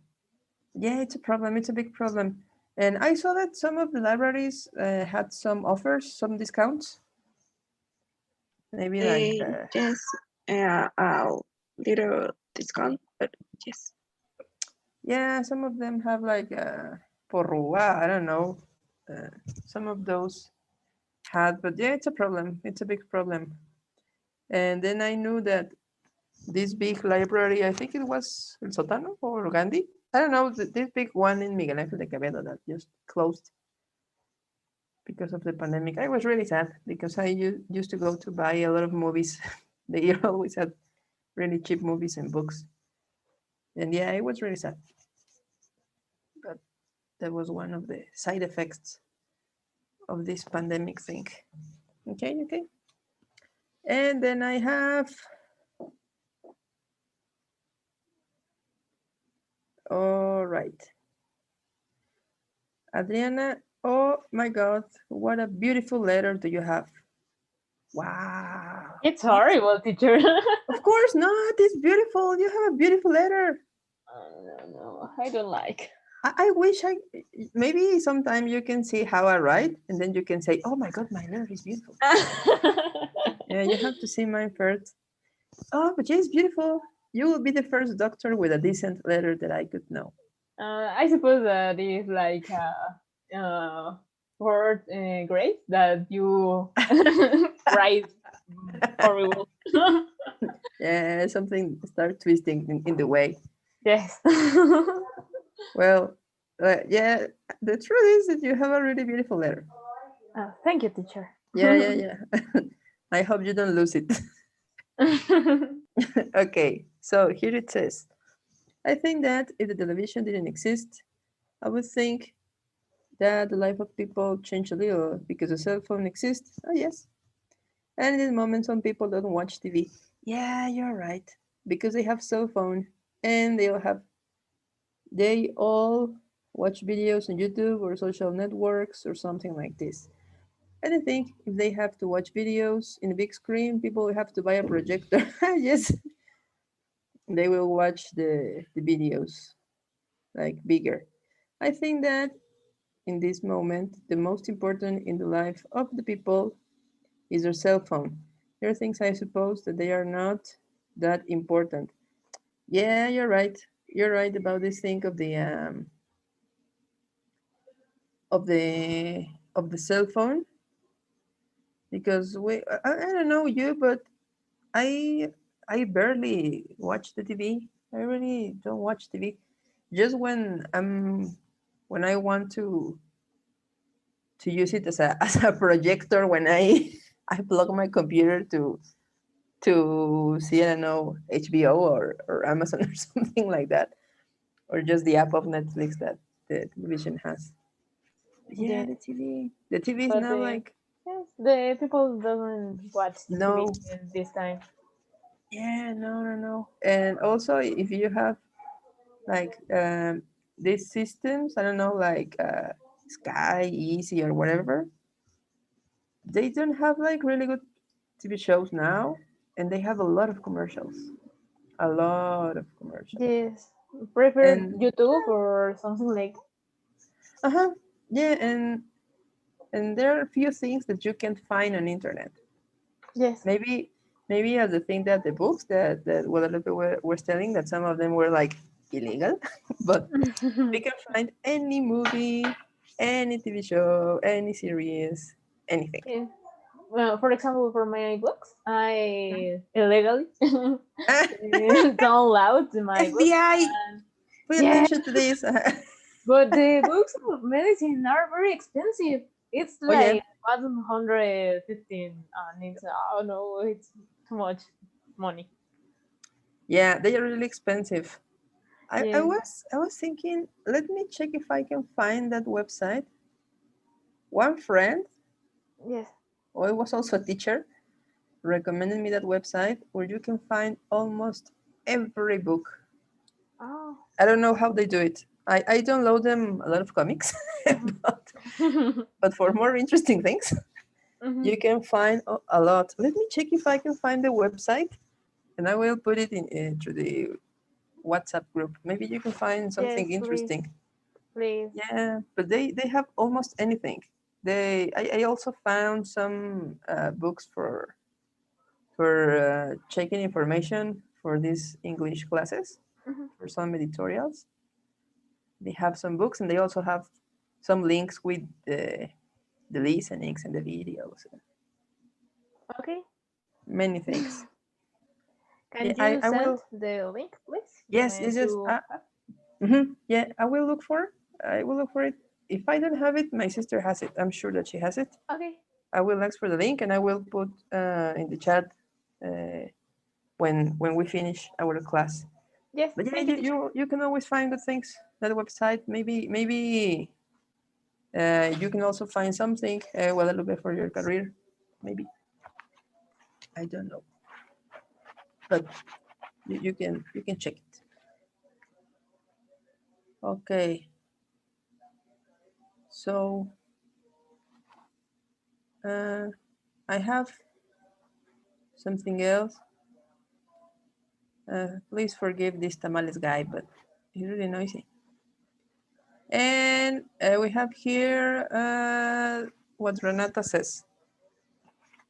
Yeah, it's a problem. It's a big problem. And I saw that some of the libraries had some offers, some discounts. Maybe like, Yes, a little discount, but yes. Yeah, some of them have like porrua, I don't know. Uh, some of those had, but yeah, it's a problem. It's a big problem. And then I knew that this big library, I think it was El Sótano or Gandhi. I don't know, this big one in Miguel Ángel de Quevedo that just closed because of the pandemic. I was really sad because I used to go to buy a lot of movies. They always had really cheap movies and books. And yeah, it was really sad. But that was one of the side effects of this pandemic thing. Okay, okay. And then I have, all right. Adriana, oh my God, what a beautiful letter do you have. Wow. It's horrible, teacher. Of course not. It's beautiful. You have a beautiful letter. No, I don't like. I wish maybe sometime you can see how I write and then you can say, oh my God, my letter is beautiful. Yeah, you have to see mine first. Oh, but yeah, it's beautiful. You will be the first doctor with a decent letter that I could know. I suppose that is like word grade that you write horrible. Yeah, something start twisting in the way. Yes. Well, yeah, the truth is that you have a really beautiful letter. Thank you, teacher. Yeah. I hope you don't lose it. Okay, so here it says, I think that if the television didn't exist, I would think that the life of people changed a little because the cell phone exists. Oh, yes. And in this moment, some people don't watch TV. Yeah, you're right. Because they have cell phone and they all watch videos on YouTube or social networks or something like this. And I think if they have to watch videos in a big screen, people will have to buy a projector. Yes, they will watch the videos like bigger. I think that in this moment, the most important in the life of the people is their cell phone. There are things I suppose that they are not that important. Yeah, you're right. You're right about this thing of the of the cell phone because I don't know you, but I I barely watch the TV. I really don't watch TV. Just when I want to use it as a as a projector when I I plug my computer to see, I don't know, HBO or Amazon or something like that, or just the app of Netflix that the television has. Yeah, Yeah, the TV is but now like the people doesn't watch the TV no, in this time. yeah, no. And also, if you have like these systems, I don't know, like Sky, Easy, or whatever, they don't have like really good TV shows now, and they have a lot of commercials, a lot of commercials, Yes, prefer and YouTube or something like. uh-huh, yeah, and there are a few things that you can find on internet. Yes. Maybe as the thing that the books that Guadalupe were telling that some of them were like illegal, but we can find any movie, any TV show, any series, anything. Yeah. Well, for example, for my books, I illegally download my books. FBI, And pay yeah, attention to this. but the books of medicine are very expensive. It's Oh yeah, like 115, and it's oh no, it's too much money. yeah, they are really expensive. I Yes, was thinking, let me check if I can find that website. One friend, yes. who was also a teacher, recommended me that website where you can find almost every book. Oh. I don't know how they do it. I download them a lot of comics, but, but for more interesting things, Mhm. you can find a lot. Let me check if I can find the website, and I will put it into the WhatsApp group. Maybe you can find Yes, something please, interesting. please. Yeah, but they have almost anything. I also found some books for checking information for these English classes, Mhm. for some editorials. They have some books, and they also have some links with the listenings and the videos, and Okay. many things. Can Yeah, you I send will. the link, please? Yes, yes, yes. To Yeah, I will look for. I will look for it. If I don't have it, my sister has it. I'm sure that she has it. okay. I will ask for the link, and I will put in the chat when we finish our class. Yes, But yeah, thank you, teacher. you can always find good things. That website, maybe you can also find something Guadalupe for your career. Maybe I don't know, but you can check it. Okay, so I have something else. Please forgive this tamales guy, but he's really noisy. And we have here what Renata says.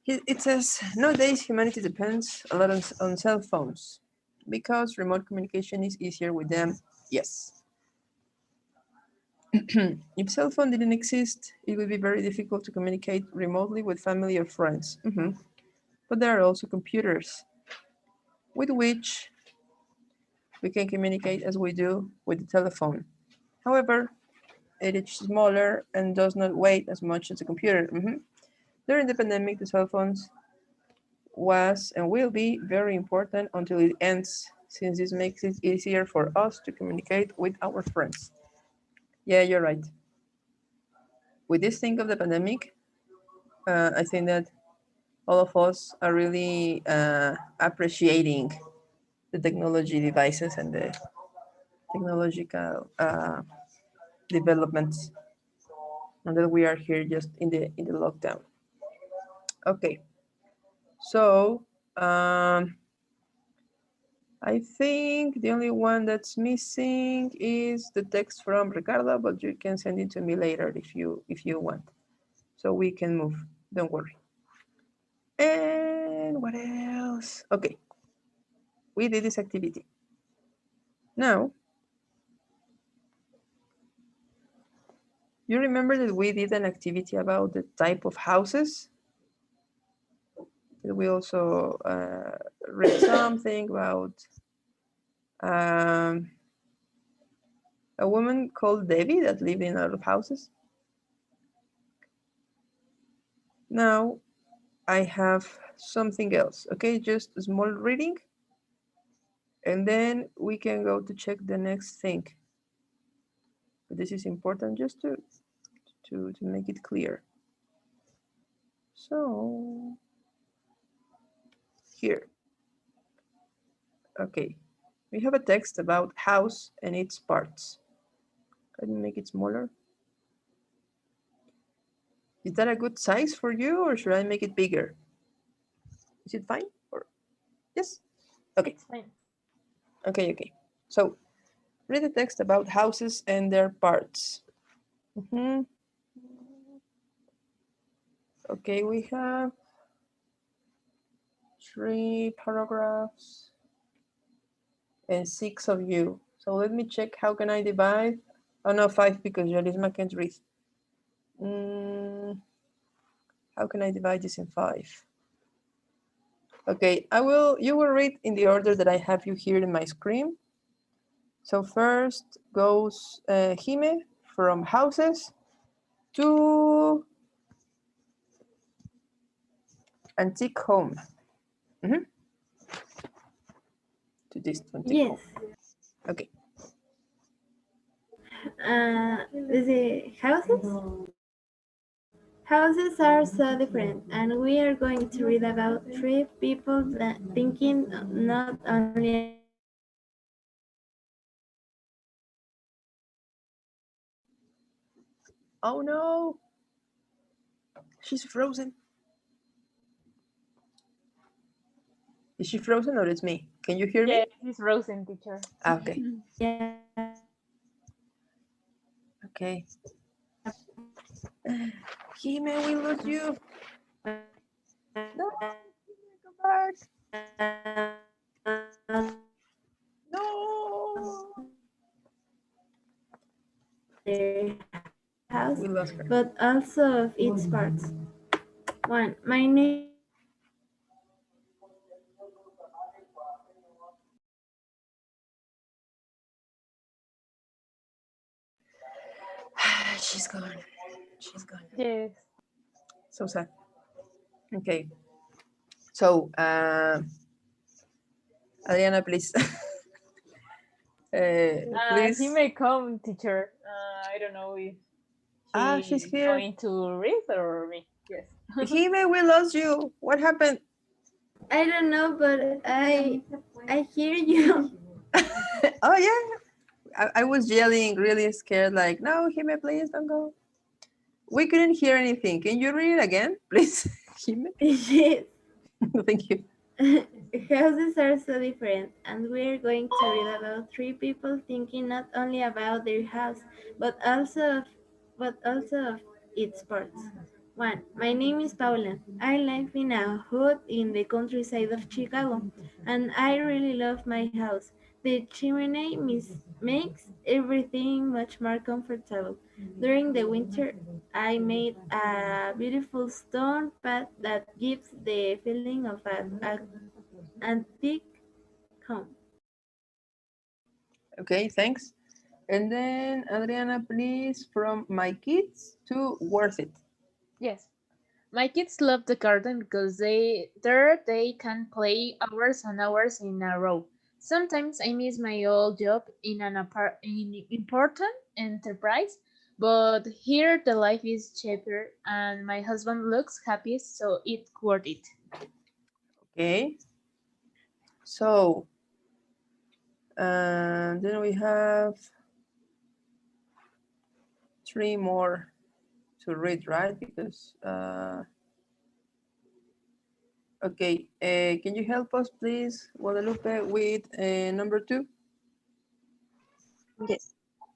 It says, nowadays humanity depends a lot on cell phones because remote communication is easier with them. Yes. If cell phone didn't exist, it would be very difficult to communicate remotely with family or friends. But there are also computers with which we can communicate as we do with the telephone. However, it is smaller and does not weigh as much as a computer. During the pandemic, the cell phones was and will be very important until it ends, since this makes it easier for us to communicate with our friends. Yeah, you're right. With this thing of the pandemic, I think that all of us are really appreciating the technology devices and the technological developments, and that we are here just in the lockdown. Okay, so I think the only one that's missing is the text from Ricardo, but you can send it to me later if you want. So we can move. Don't worry. And what else? Okay, we did this activity. Now, you remember that we did an activity about the type of houses? We also read something about um, a woman called Debbie that lived in a lot of houses. Now, I have something else, okay? Just a small reading, and then we can go to check the next thing. But this is important just to make it clear. So, here, okay. We have a text about house and its parts. Can you make it smaller? Is that a good size for you, or should I make it bigger? Is it fine? Or yes? Okay. It's fine. Okay. So read the text about houses and their parts. Okay, we have 3 paragraphs and 6 of you. So let me check, how can I divide? Oh no, 5 because Yolisma can't read. How can I divide this in 5? Okay, you will read in the order that I have you here in my screen. So first goes Jime from houses to antique home. To this antique Yes. home. Okay. The houses are so different, and we are going to read about 3 people that thinking not only about houses but also about Oh no, she's frozen. Is she frozen or it's me? Can you hear me? Yeah, it's frozen, teacher. Okay. yeah. Okay. Jime, we lose you. No, come back. No. lost her. but also of its parts. 1. My name is Paula. I live in a hood in the countryside of Chicago, and I really love my house. The chimney She's gone. She's gone. Yes. So sad. Okay. So, Adriana, please. He Please. may come, teacher. I don't know if She's he here. going to read or me. Yes. Hime, we lost you. What happened? I don't know, but I hear you. Oh yeah. I was yelling, really scared, like, no, Hime, please don't go. We couldn't hear anything. Can you read it again, please? Hime? Yes. Thank you. Houses are so different, and we are going to read about three people thinking not only about their house, but also of its parts. 1. My name is Paula. I live in a hood in the countryside of Chicago, and I really love my house. The chimney makes everything much more comfortable. During the winter, I made a beautiful stone path that gives the feeling of a antique home. Okay, thanks. And then Adriana, please, from my kids to worth it. Yes. My kids love the garden because they can play hours and hours in a row. Sometimes I miss my old job in in important enterprise, but here the life is cheaper and my husband looks happy, so it's worth it. Okay. So, then we have three more to read, right? Because, okay, can you help us, please, Guadalupe, with number 2? Yes.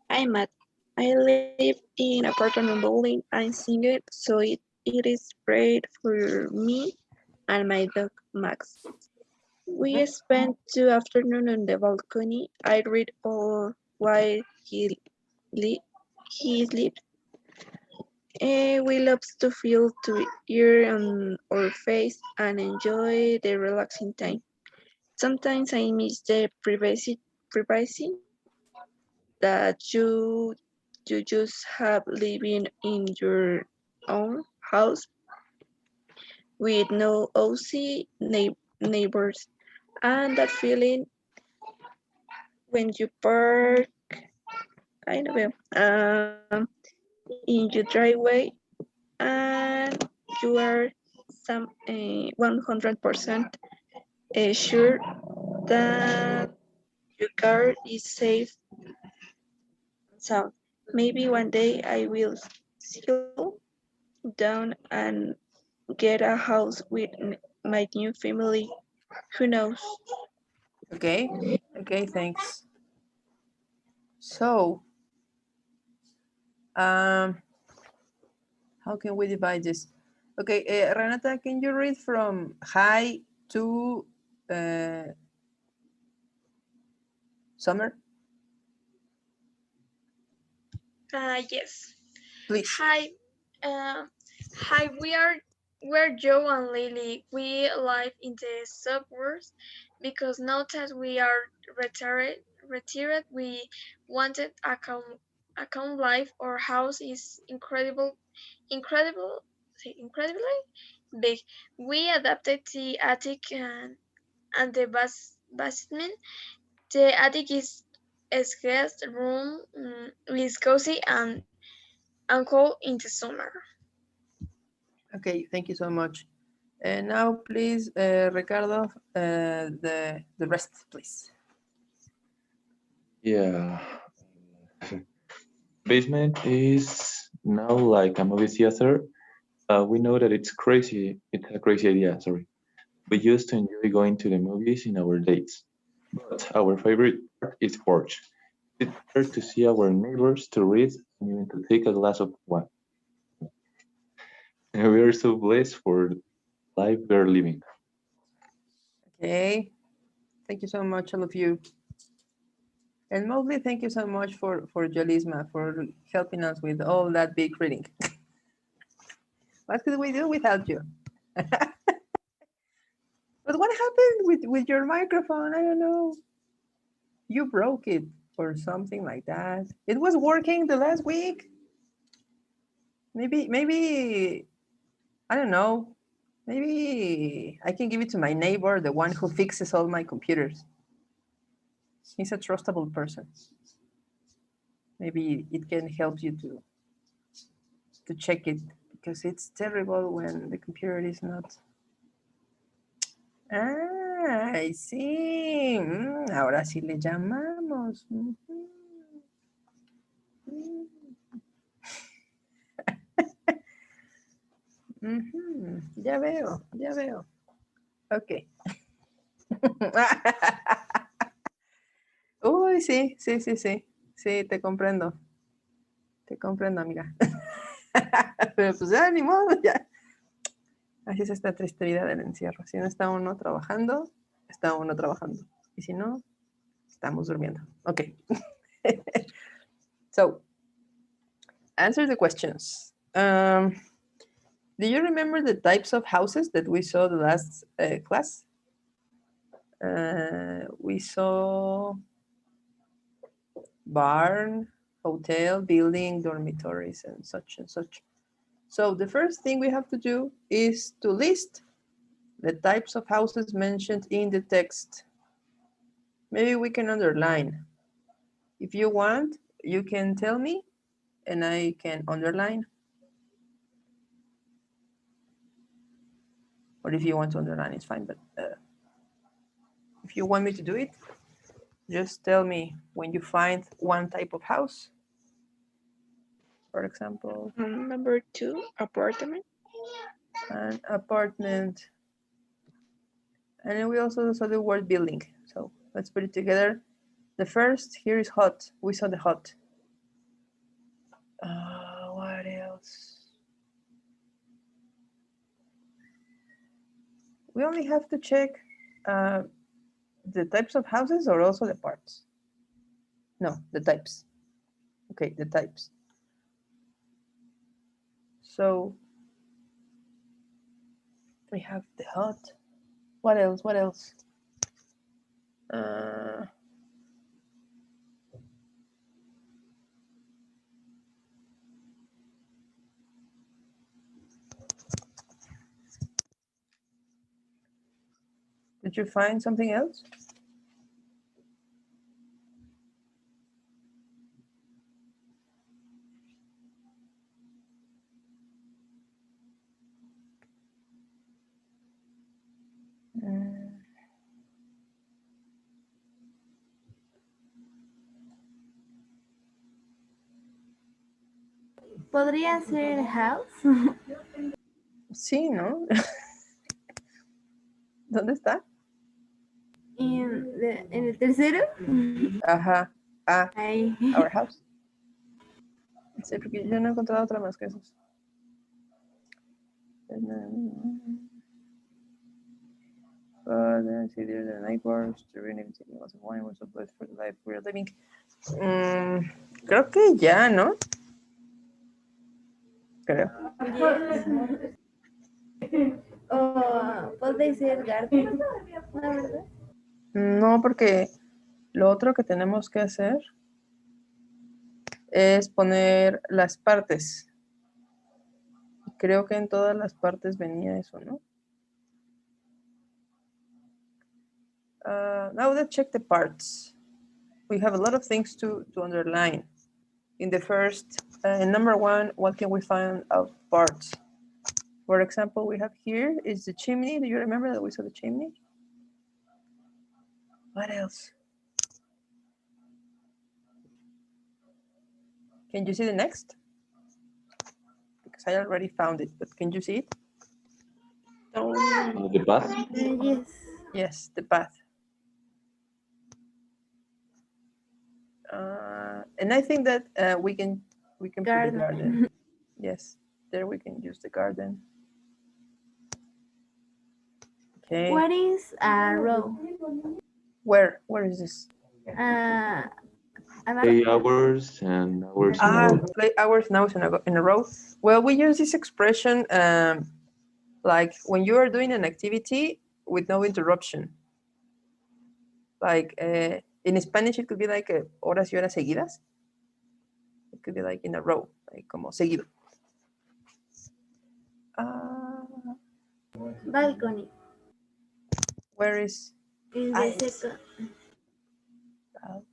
I'm Matt. I live in apartment building. I'm single, so it is great for me and my dog Max. We spent 2 afternoons on the balcony. I read all while li- he sleeps. We love to feel to ear on our face and enjoy the relaxing time. Sometimes I miss the privacy that you just have living in your own house with no OC neighbors, and that feeling when you park, I don't know, in your driveway and you are 100% sure that your car is safe and sound. Maybe one day I will settle down and get a house with my new family. Who knows? Okay. Okay, thanks. So, um, how can we divide this? Okay, Renata, can you read from high to summer, Yes. please? Hi. Uh, hi. We're Joe and Lily. We live in the suburbs because now that we are retired, we wanted a calm life. Our house is incredibly big. We adapted the attic and the basement. The attic is a guest room, is cozy and cold in the summer. Okay, thank you so much. And now, please, Ricardo, the rest, please. Yeah. Basement is now like a movie theater. We know that it's crazy. It's a crazy idea. Sorry. We used to enjoy going to the movies in our dates, but our favorite part is porch. It's there to see our neighbors, to read, and even to take a glass of wine. And we are so blessed for the life we're living. Okay, thank you so much, all of you. And mostly thank you so much for Jolisma for helping us with all that big reading. What could we do without you? But what happened with your microphone? I don't know. You broke it or something like that. It was working the last week. Maybe I don't know. Maybe I can give it to my neighbor, the one who fixes all my computers. He's a trustable person. Maybe it can help you to check it because it's terrible when the computer is not. Ah, I see. Ahora sí le llamamos. Ya veo, ya veo. Ok. Uy, sí, sí, sí, sí. Sí, te comprendo. Te comprendo, amiga. Pero pues ya, ni modo, ya. Así es esta triste vida del encierro. Si no está uno trabajando, está uno trabajando. Y si no, estamos durmiendo. Ok. So, answer the questions. Do you remember the types of houses that we saw the last class? We saw barn, hotel, building, dormitories, and such and such. So the first thing we have to do is to list the types of houses mentioned in the text. Maybe we can underline. If you want, you can tell me and I can underline. Or if you want to underline, it's fine. But if you want me to do it, just tell me when you find one type of house. For example, Number 2, apartment. an apartment. And then we also saw the word building. So let's put it together. The first here is hut. We saw the hut. What else? We only have to check the types of houses or also the parts? No, the types. Okay, the types. So we have the hut. What else? What else? Did you find something else? ¿Podría ser house? Sí, ¿no? ¿Dónde está? En el tercero. Ajá. Ah, Ahí. our house. Sí, porque yo no he encontrado otra más que esos. See, there's the neighbors, the rename was one was a place for the life we're living. Creo que ya, ¿no? Creo. O puede ser garden, ¿no, verdad? No, porque lo otro que tenemos que hacer es poner las partes. Creo que en todas las partes venía eso, ¿no? Now let's check the parts. We have a lot of things to underline. In the first, number one, what can we find of parts? For example, we have here is the chimney. Do you remember that we saw the chimney? What else? Can you see the next? Because I already found it, but can you see it? The path. Yes. Yes, the path. And I think that we can put the garden. Yes, there we can use the garden. Okay. What is a row? Where is this? play hours and hours in a Ah, row. play hours now in a row. Well, we use this expression like when you are doing an activity with no interruption. Like in Spanish, it could be like horas y horas seguidas. It could be like in a row, like como seguido. Uh, Balcony where is is the yes. second. Balcony.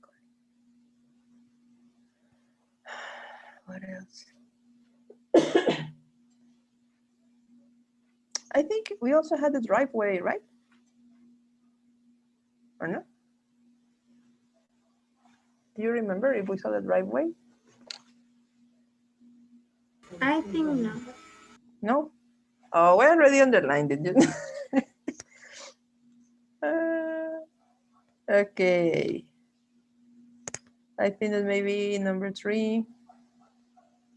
What else? I think we also had the driveway, right? Or no? Do you remember if we saw the driveway? I think no. No? Oh, we already underlined it. Okay. I think that maybe number 3.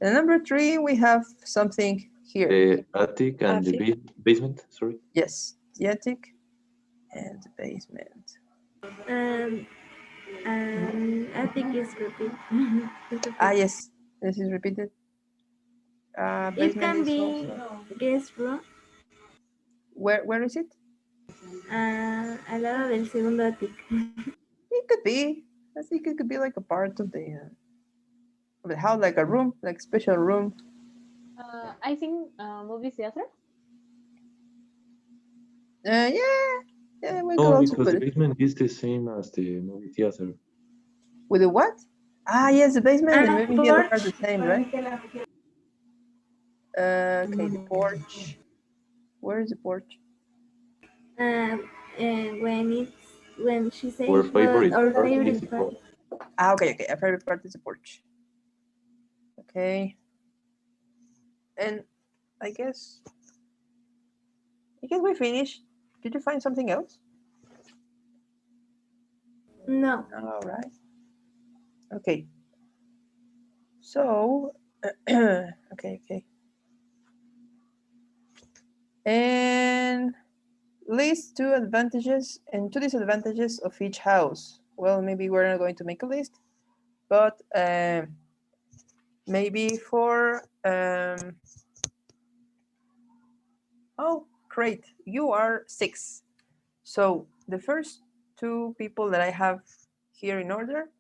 And number 3, we have something here. The attic and the basement, sorry. Yes, the attic and the basement. Um, I think it's repeat. Yes, this is repeated. It Basement can is be also. guest room. Where is it? Al lado del segundo attic. It could be. I think it could be like a part of the house, like a room, like special room. I think movie theater. Yeah, we could No, also because put the it basement is the same as the movie theater. with the what? Yes, the basement and the movie theater are the Porch. same, right? Okay, the porch. Where is the porch? And when she Our says but favorite our part is favorite the part. porch. Okay. A favorite part is the porch. Okay. And I guess we finished. Did you find something else? No. All right. Okay. So, okay. And list 2 advantages and 2 disadvantages of each house. Well, maybe we're not going to make a list, but maybe for oh, great, you are 6. So the first 2 people that I have here in order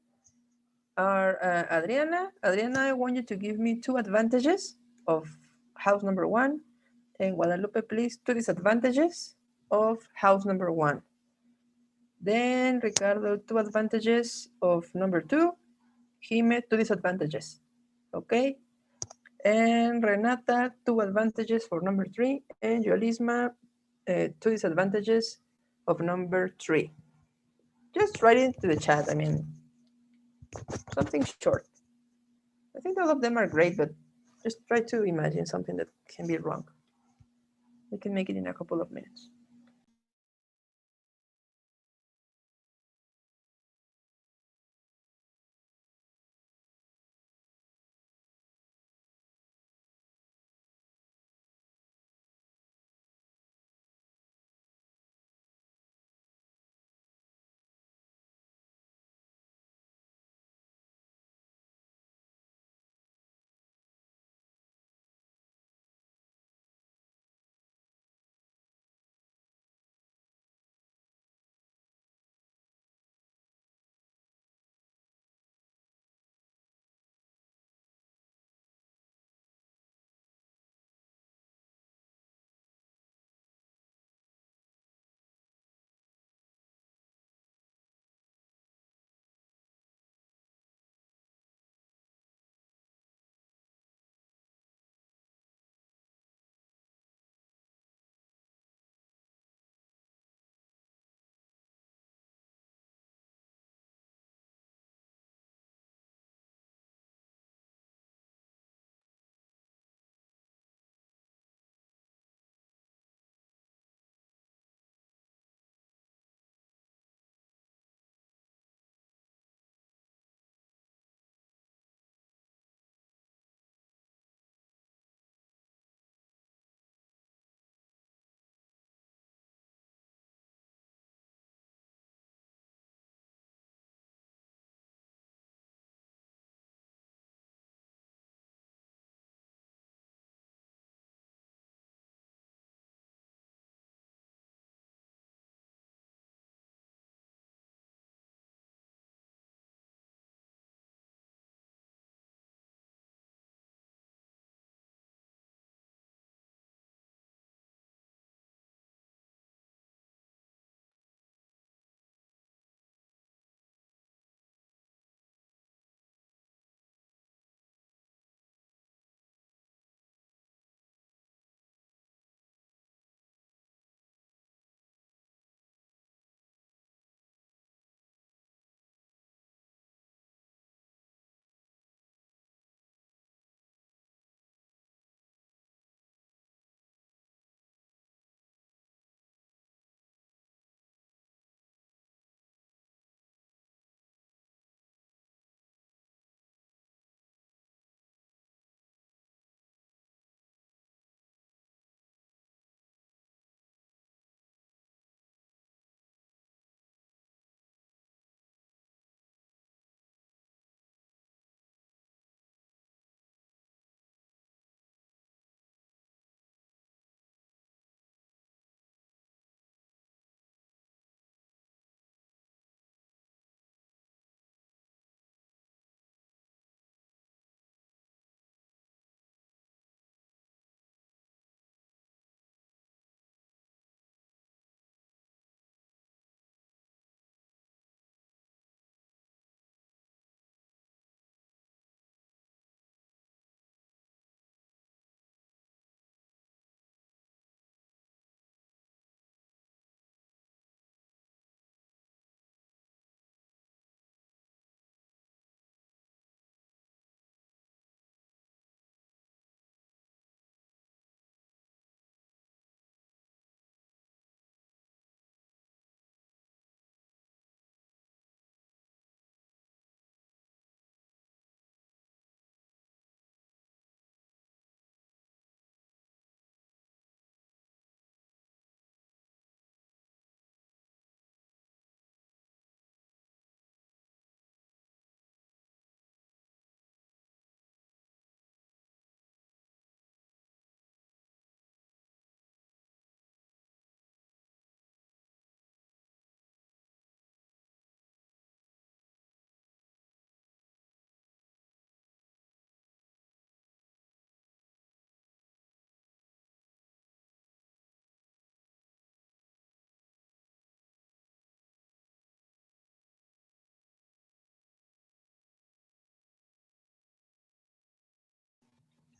are Adriana. Adriana, I want you to give me 2 advantages of house number 1, and Guadalupe, please, 2 disadvantages of house number 1. Then Ricardo, 2 advantages of number 2. Jime, 2 disadvantages. Okay. And Renata, 2 advantages for number 3. And Yolisma, 2 disadvantages of number 3. Just write it into the chat. I mean, something short. I think all of them are great, but just try to imagine something that can be wrong. We can make it in a couple of minutes.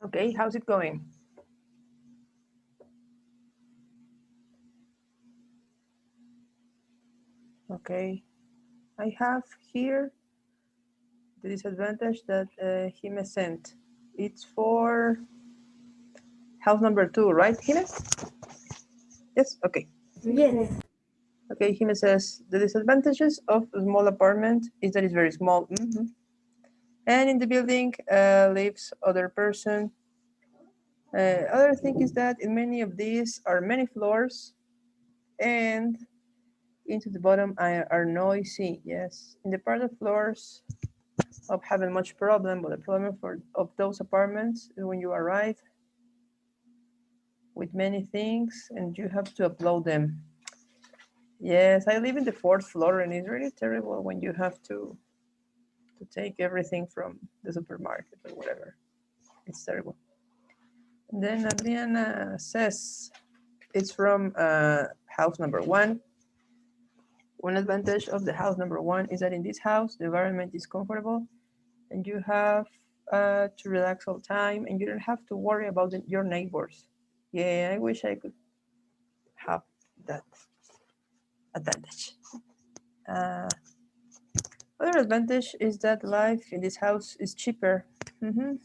Okay, how's it going? Okay, I have here the disadvantage that Hime sent. It's for house number 2, right, Hime? Yes, okay. Yes. Okay, Hime says the disadvantages of a small apartment is that it's very small. And in the building lives other person. Other thing is that in many of these are many floors and into the bottom are noisy. Yes, in the part of floors of having much problem, but the problem for of those apartments is when you arrive with many things and you have to upload them. Yes, I live in the fourth floor and it's really terrible when you have to take everything from the supermarket or whatever. It's terrible. And then Adriana says it's from house number 1. One advantage of the house number 1 is that in this house the environment is comfortable and you have to relax all time and you don't have to worry about your neighbors. Yeah, I wish I could have that advantage. Uh, Other advantage is that life in this house is cheaper. And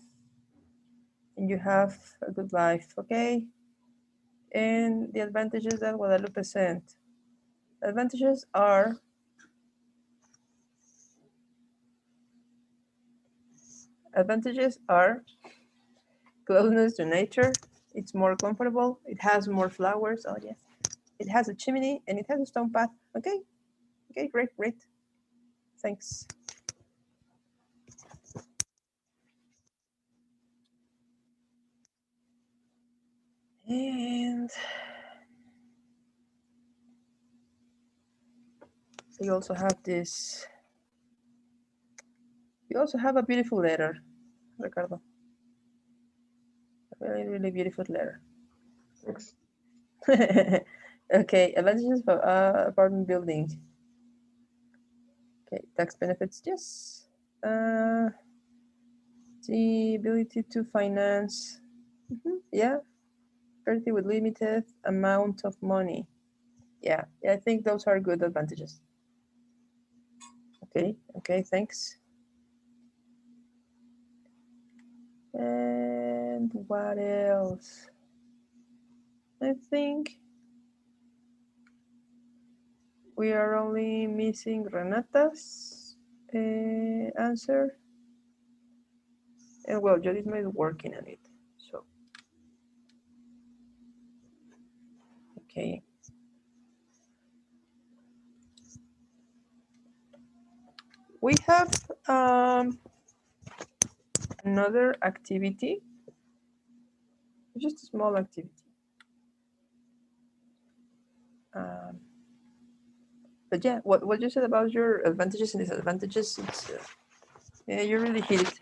you have a good life, okay? And the advantages that Guadalupe sent. Advantages are closeness to nature. It's more comfortable. It has more flowers. Oh yes. It has a chimney and it has a stone path. Okay. Okay, great, great. Thanks. And we also have this. We also have a beautiful letter, Ricardo. A really, really beautiful letter. Thanks. Okay, advantages of apartment building. Okay, tax benefits, yes. The ability to finance, yeah. Parity with limited amount of money. Yeah, I think those are good advantages. Okay, thanks. And what else? I think we are only missing Renata's answer. And well, Jodisma is working on it. So, okay. We have another activity, just a small activity. Um, but yeah, what you said about your advantages and disadvantages, it's yeah, you really hit it.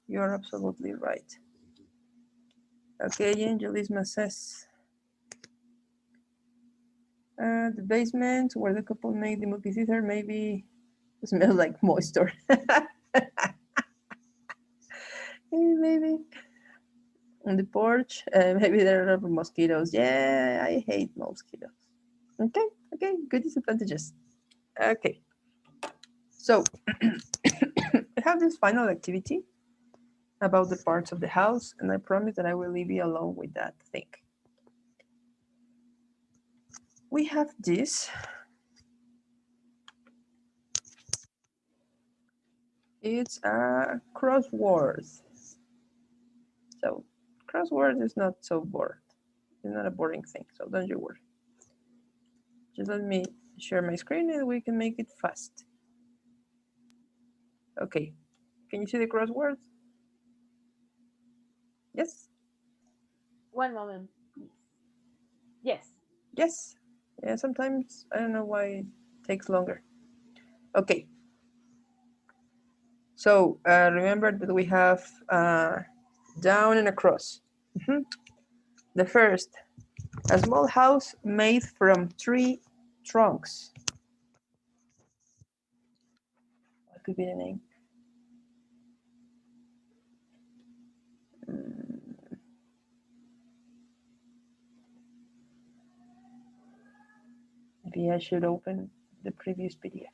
You're absolutely right. Okay, Angelisma says the basement where the couple made the movie theater maybe smells like moisture. Maybe on the porch, maybe there are mosquitoes. Yeah, I hate mosquitoes. Okay, good disadvantages. Okay, so I have this final activity about the parts of the house, and I promise that I will leave you alone with that thing. We have this. It's a crossword. So crossword is not so bored. It's not a boring thing, so don't you worry. Just let me share my screen and we can make it fast. Okay, can you see the crossword? Yes? One moment, please. Yes. Yes. Yeah, sometimes I don't know why it takes longer. Okay. So remember that we have down and across. The first, a small house made from 3 trunks. What could be the name? Maybe I should open the previous PDF.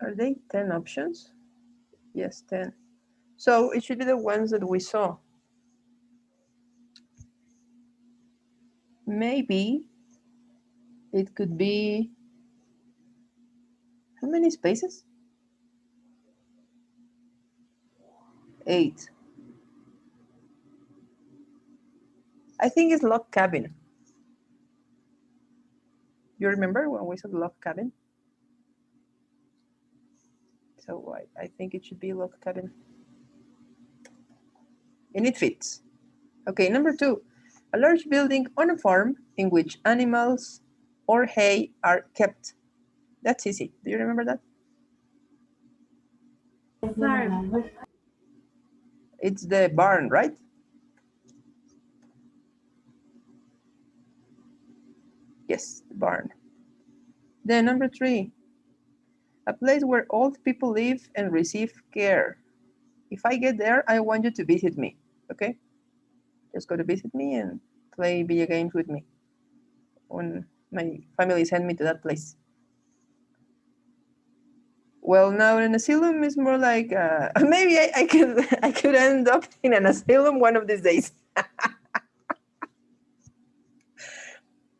Are they 10 options? Yes, 10. So it should be the ones that we saw. Maybe it could be, how many spaces? 8. I think it's log cabin. You remember when we saw the log cabin? So I think it should be log cabin. And it fits. Okay, number 2. A large building on a farm in which animals or hay are kept. That's easy. Do you remember that? Farm. It's the barn, right? Yes, the barn. Then number 3. A place where old people live and receive care. If I get there, I want you to visit me, okay? Just go to visit me and play video games with me when my family send me to that place. Well, now an asylum is more like maybe I could end up in an asylum one of these days.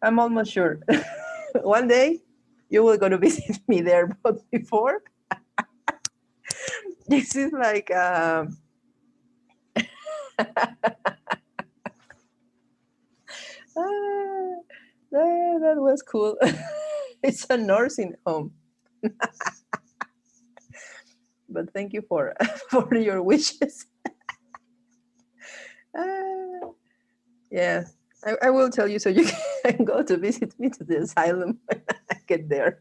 I'm almost sure. One day you will go to visit me there, but before this is like that was cool. It's a nursing home. But thank you for for your wishes. Yeah, I will tell you so you can go to visit me to the asylum when I get there.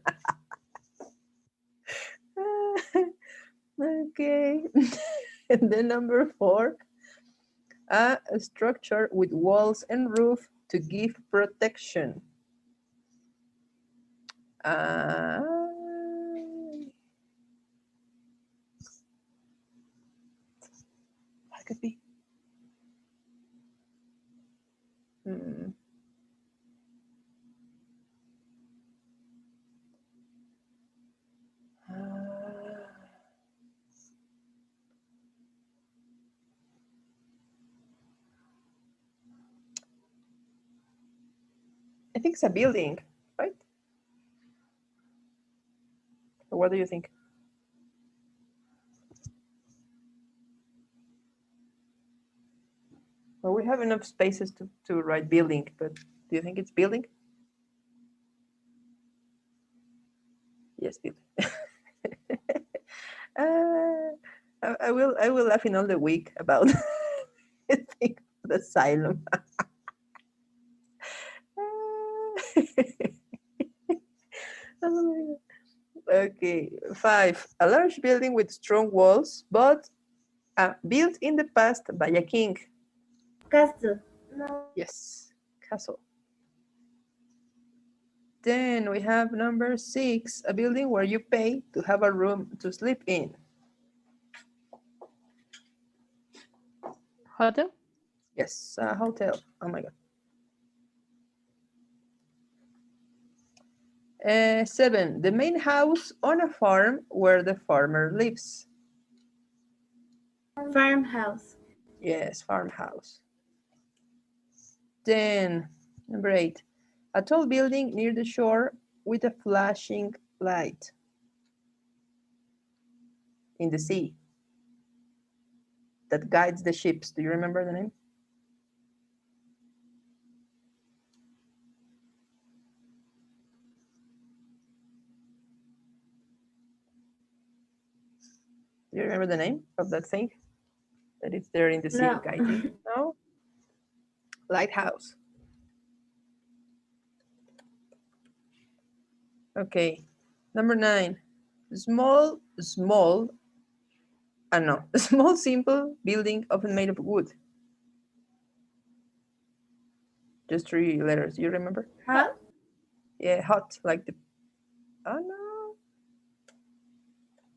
Okay. And then number 4, a structure with walls and roof to give protection. What could be? I think it's a building, right? Or what do you think? Well, we have enough spaces to write building, but do you think it's building? Yes, building. I will laugh in all the week about the asylum. Okay, 5. A large building with strong walls, but built in the past by a king. Castle. Yes, castle. Then we have number 6, a building where you pay to have a room to sleep in. Hotel? Yes, a hotel. Oh my God. 7, the main house on a farm where the farmer lives. Farmhouse. Yes, farmhouse. Then, number 8, a tall building near the shore with a flashing light in the sea that guides the ships. Do you remember the name? Do you remember the name of that thing that is there in the sea No. guiding? No? Lighthouse. Okay. Number 9, small, no, a small, simple building often made of wood. Just 3 letters. You remember? Hot? Yeah, hot, like the. Oh no,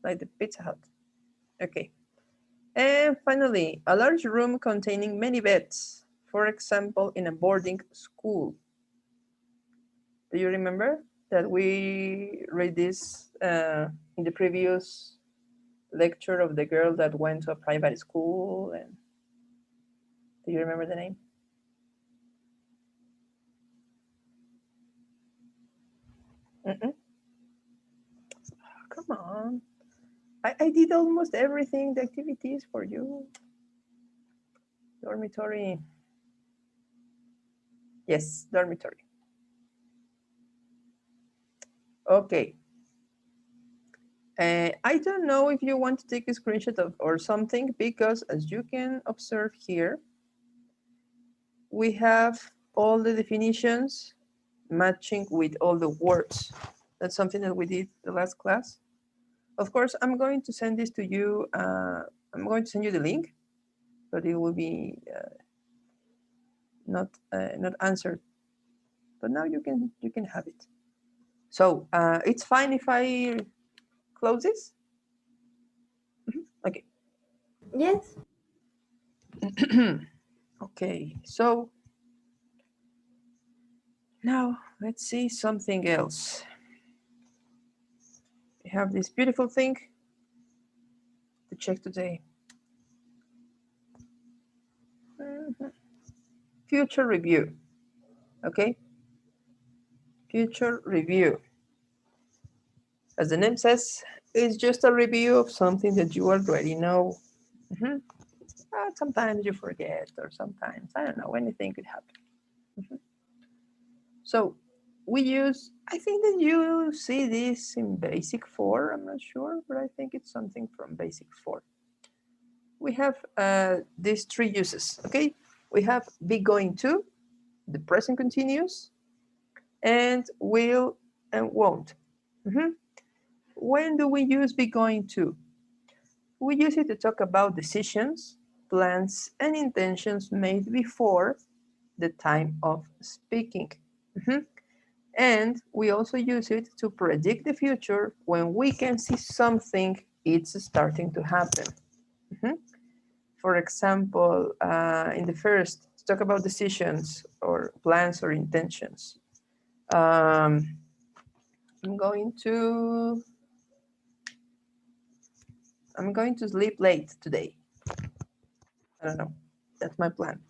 like the Pizza Hut. Okay. And finally, a large room containing many beds. For example, in a boarding school. Do you remember that we read this in the previous lecture of the girl that went to a private school? And do you remember the name? Mm-mm. Come on. I did almost everything, the activities for you. Dormitory. Yes, dormitory. Okay. I don't know if you want to take a screenshot of or something, because as you can observe here, we have all the definitions matching with all the words. That's something that we did the last class. Of course, I'm going to send this to you. I'm going to send you the link, but it will be not answered. But now you can have it. So it's fine if I close this. Okay. Yes. Okay. So now let's see something else. We have this beautiful thing to check today. Mhm. Future review. Okay. Future review. As the name says, it's just a review of something that you already know. Mhm. Sometimes you forget, or sometimes, I don't know, anything could happen. Mhm. So we use, I think that you see this in basic 4, I'm not sure, but I think it's something from basic 4. We have these 3 uses, okay? We have be going to, the present continuous, and will and won't. Mhm. When do we use be going to? We use it to talk about decisions, plans, and intentions made before the time of speaking. Mhm. And we also use it to predict the future when we can see something it's starting to happen. Mhm. For example, in the first, to talk about decisions or plans or intentions. Um, I'm going to sleep late today. I don't know. That's my plan.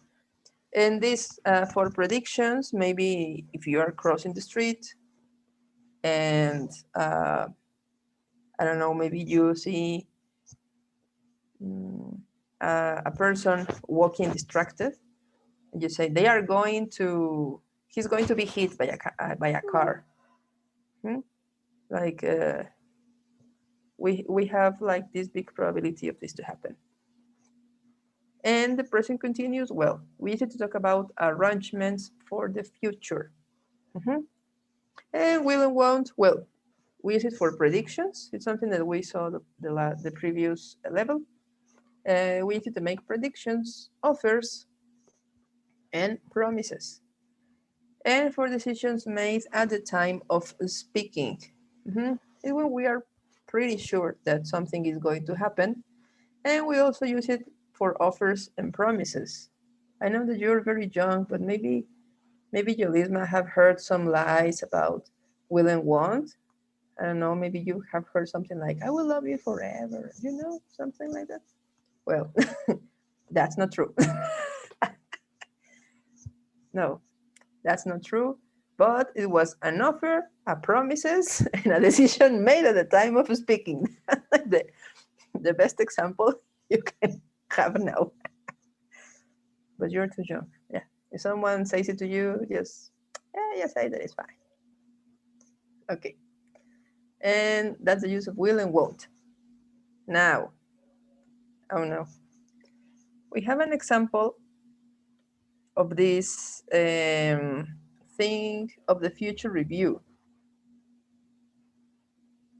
And this for predictions, maybe if you are crossing the street and I don't know, maybe you see mm, a person walking distracted, and you say he's going to be hit by a car. Hmm? Like we have like this big probability of this to happen. And the present continuous, well, we need to talk about arrangements for the future. Mhm. And will and won't, well, we use it for predictions. It's something that we saw the previous level. We use it to make predictions, offers, and promises. And for decisions made at the time of speaking. Mhm. It's when we are pretty sure that something is going to happen. And we also use it for offers and promises. I know that you're very young, but maybe you, Lisma, have heard some lies about will and want. I don't know, maybe you have heard something like, I will love you forever, something like that. Well, that's not true. No, that's not true. But it was an offer, a promises, and a decision made at the time of speaking. the, the best example you can have now. But you're too young. Yeah. If someone says it to you, just say that it's fine. Okay. And that's the use of will and won't. Now, oh no. We have an example of this thing of the future review.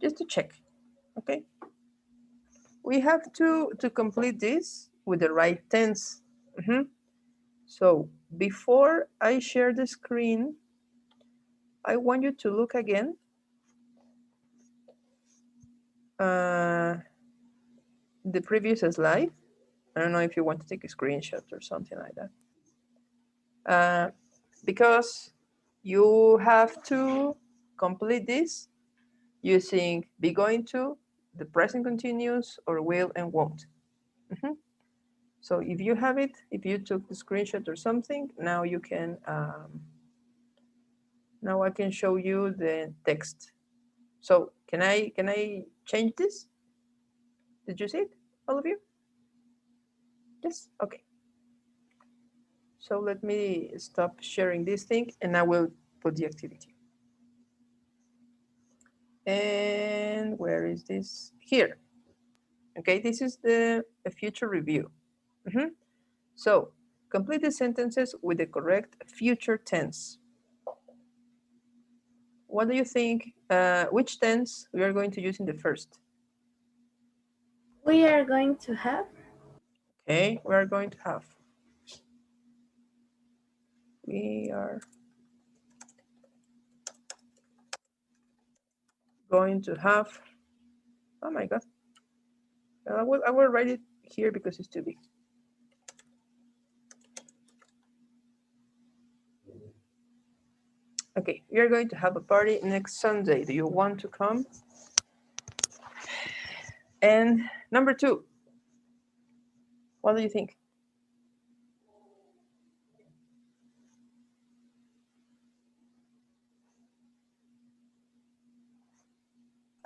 Just to check, okay? We have to complete this with the right tense. So before I share the screen, I want you to look again the previous slide. I don't know if you want to take a screenshot or something like that. Because you have to complete this using be going to, the present continuous, or will and won't. So if you have it, if you took the screenshot or something, now you can, now I can show you the text. So can I change this? Did you see it, all of you? Yes, okay. So let me stop sharing this thing and I will put the activity. And where is this? Here. Okay, this is the future review. So complete the sentences with the correct future tense. What do you think? Which tense we are going to use in the first? We are going to have. Okay, we are going to have. We are going to have. Oh my God. I will write it here because it's too big. Okay, we are going to have a party next Sunday. Do you want to come? And number 2, what do you think?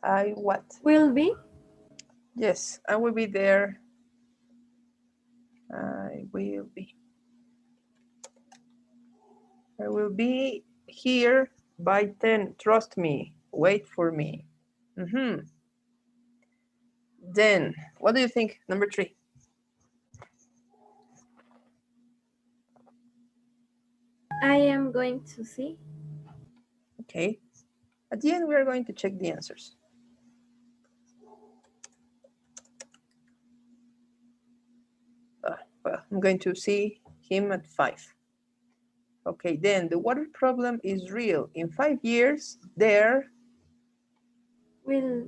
I what? Will be. Yes, I will be there. I will be. I will be here by 10. Trust me. Wait for me. Then, what do you think? Number 3. I am going to see. Okay. At the end, we are going to check the answers. Well, I'm going to see him at 5. Okay, then the water problem is real. In 5 years, there Will.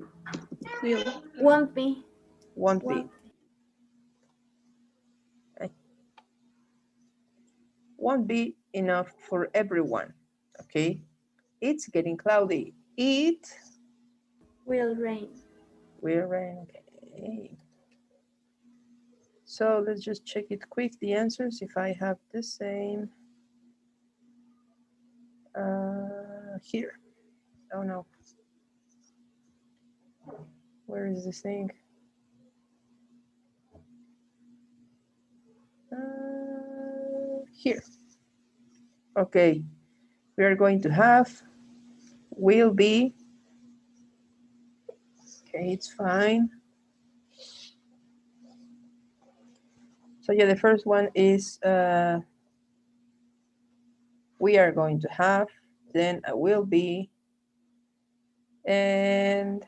Will. Won't be. won't be. Won't be enough for everyone. Okay, it's getting cloudy. It Will rain. will rain. Okay. So let's just check it quick, the answers, if I have the same. Here. Oh no. Where is this thing? Here. Okay. We are going to have will be. Okay, it's fine. So yeah, the first one is we are going to have, then I will be, and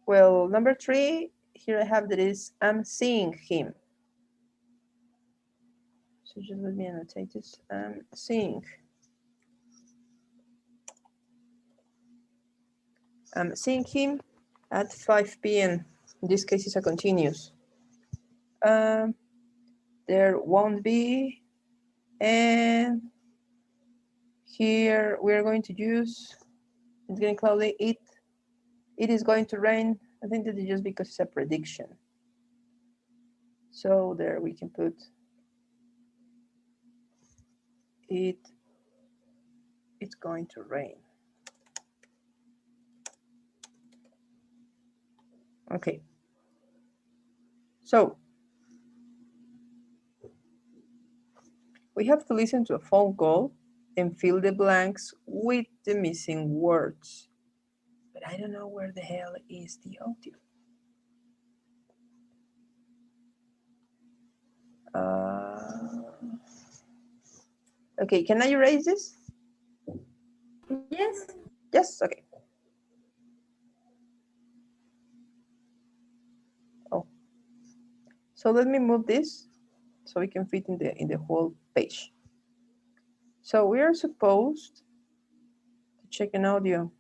well, number 3, here I have that is I'm seeing him. So just let me annotate this. I'm seeing. I'm seeing him at 5 p.m. In this case, it's a continuous. There won't be, and here we are going to use, it's getting cloudy, it is going to rain. I think that is just because it's a prediction. So there we can put it's going to rain. Okay. So we have to listen to a phone call and fill the blanks with the missing words. But I don't know where the hell is the audio. Okay, can I erase this? Yes. Yes, okay. Oh, so let me move this so we can fit in the whole page. So we are supposed to check an audio.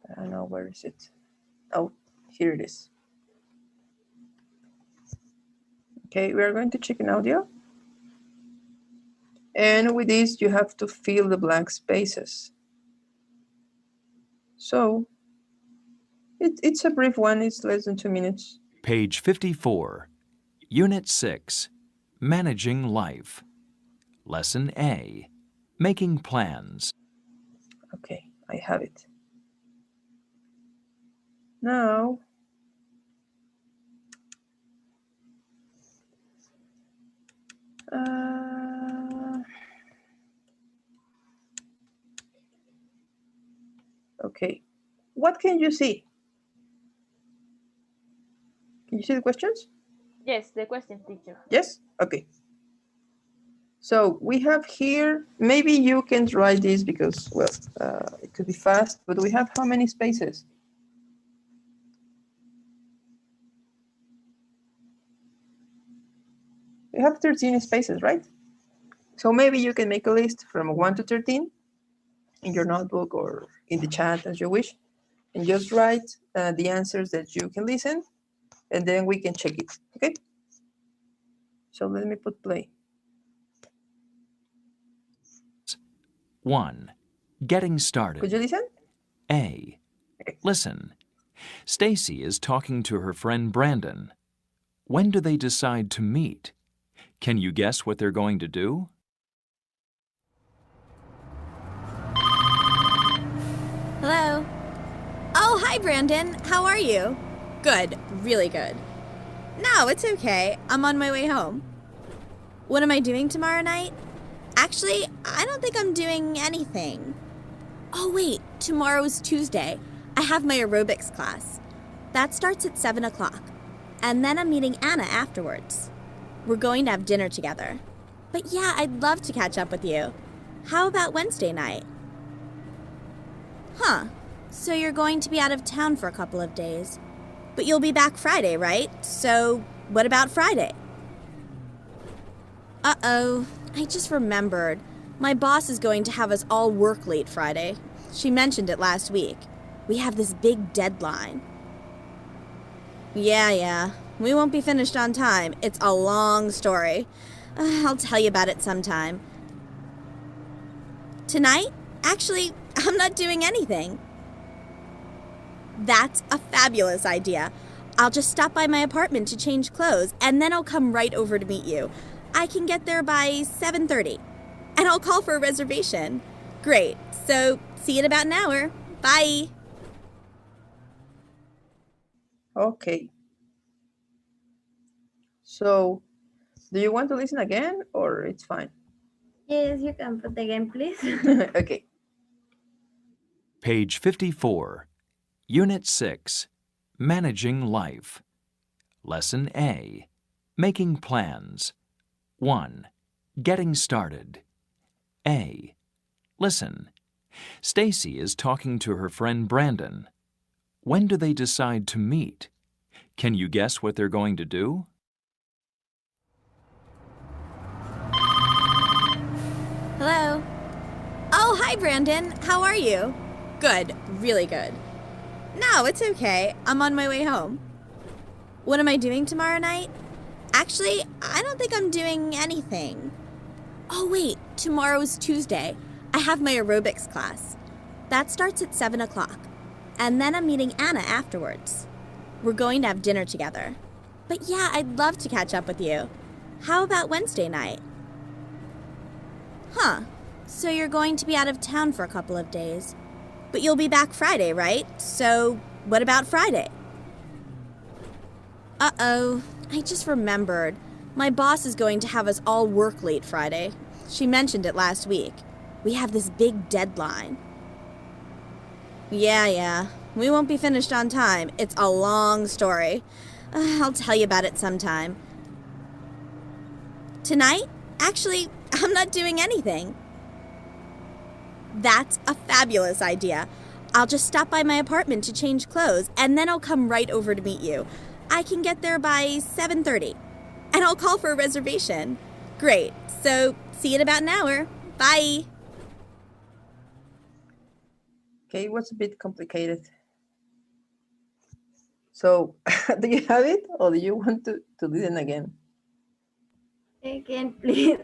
I don't know, where is it? Oh, here it is. Okay, we are going to check an audio. And with this, you have to fill the blank spaces. So it's a brief one, it's less than 2 minutes. Page 54, Unit 6, Managing Life. Lesson A, Making Plans. Okay, I have it. Now, okay, what can you see? Can you see the questions? Yes, the question, teacher. Yes? Okay. So we have here, maybe you can write this because, well, it could be fast, but we have how many spaces? We have 13 spaces, right? So maybe you can make a list from 1 to 13 in your notebook or in the chat as you wish, and just write the answers that you can listen, and then we can check it, okay? So let me put play. 1. Getting started. Could you listen? A. Okay. Listen. Stacy is talking to her friend Brandon. When do they decide to meet? Can you guess what they're going to do? Hello. Oh, hi, Brandon. How are you? Good. Really good. No, it's okay. I'm on my way home. What am I doing tomorrow night? Actually, I don't think I'm doing anything. Oh, wait. Tomorrow's Tuesday. I have my aerobics class. That starts at 7 o'clock. And then I'm meeting Anna afterwards. We're going to have dinner together. But yeah, I'd love to catch up with you. How about Wednesday night? Huh. So you're going to be out of town for a couple of days. But you'll be back Friday, right? So what about Friday? Uh-oh. I just remembered. My boss is going to have us all work late Friday. She mentioned it last week. We have this big deadline. Yeah. We won't be finished on time. It's a long story. I'll tell you about it sometime. Tonight? Actually, I'm not doing anything. That's a fabulous idea. I'll just stop by my apartment to change clothes, and then I'll come right over to meet you. I can get there by 7:30, and I'll call for a reservation. Great. So, see you in about an hour. Bye. Okay. So, do you want to listen again or it's fine? Yes, you can put again, please. Okay. Page 54, Unit 6, Managing Life. Lesson A, Making Plans. 1. Getting started. A. Listen. Stacy is talking to her friend Brandon. When do they decide to meet? Can you guess what they're going to do? Hello. Oh, hi, Brandon. How are you? Good. Really good. No, it's okay. I'm on my way home. What am I doing tomorrow night? Actually, I don't think I'm doing anything. Oh, wait. Tomorrow's Tuesday. I have my aerobics class. That starts at 7 o'clock. And then I'm meeting Anna afterwards. We're going to have dinner together. But yeah, I'd love to catch up with you. How about Wednesday night? Huh. So you're going to be out of town for a couple of days. But you'll be back Friday, right? So what about Friday? Uh-oh. I just remembered. My boss is going to have us all work late Friday. She mentioned it last week. We have this big deadline. Yeah. We won't be finished on time. It's a long story. I'll tell you about it sometime. Tonight? Actually, I'm not doing anything. That's a fabulous idea. I'll just stop by my apartment to change clothes, and then I'll come right over to meet you. I can get there by 7:30, and I'll call for a reservation. Great. So, see you in about an hour. Bye. Okay, it was a bit complicated. So, do you have it, or do you want to listen again? Again, please.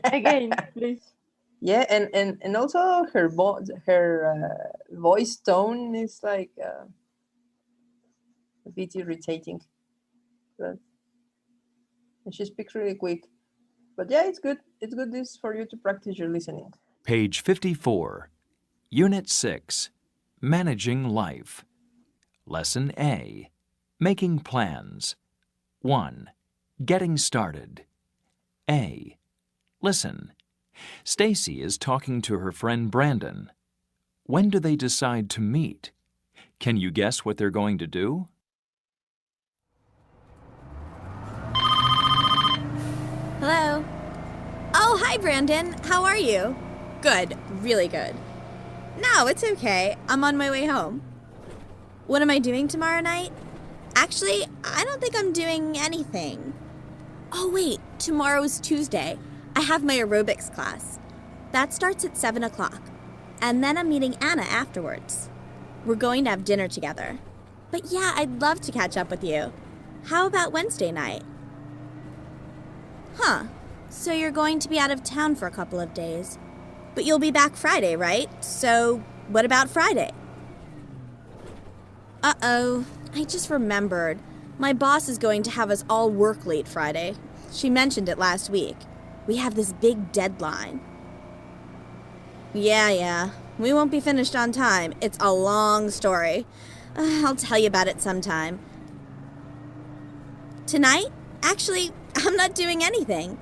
Again, please. Yeah, and also her voice tone is like a bit irritating, but and she speaks really quick. But yeah, it's good. It's good this for you to practice your listening. Page 54, Unit 6, Managing Life. Lesson A, Making Plans. 1. Getting started. A. Listen. Stacy is talking to her friend Brandon. When do they decide to meet? Can you guess what they're going to do? Hello. Oh, hi, Brandon. How are you? Good. Really good. No, it's okay. I'm on my way home. What am I doing tomorrow night? Actually, I don't think I'm doing anything. Oh, wait. Tomorrow's Tuesday. I have my aerobics class. That starts at 7 o'clock. And then I'm meeting Anna afterwards. We're going to have dinner together. But yeah, I'd love to catch up with you. How about Wednesday night? Huh. So you're going to be out of town for a couple of days. But you'll be back Friday, right? So what about Friday? Uh-oh. I just remembered. My boss is going to have us all work late Friday. She mentioned it last week. We have this big deadline. Yeah. We won't be finished on time. It's a long story. I'll tell you about it sometime. Tonight? Actually, I'm not doing anything.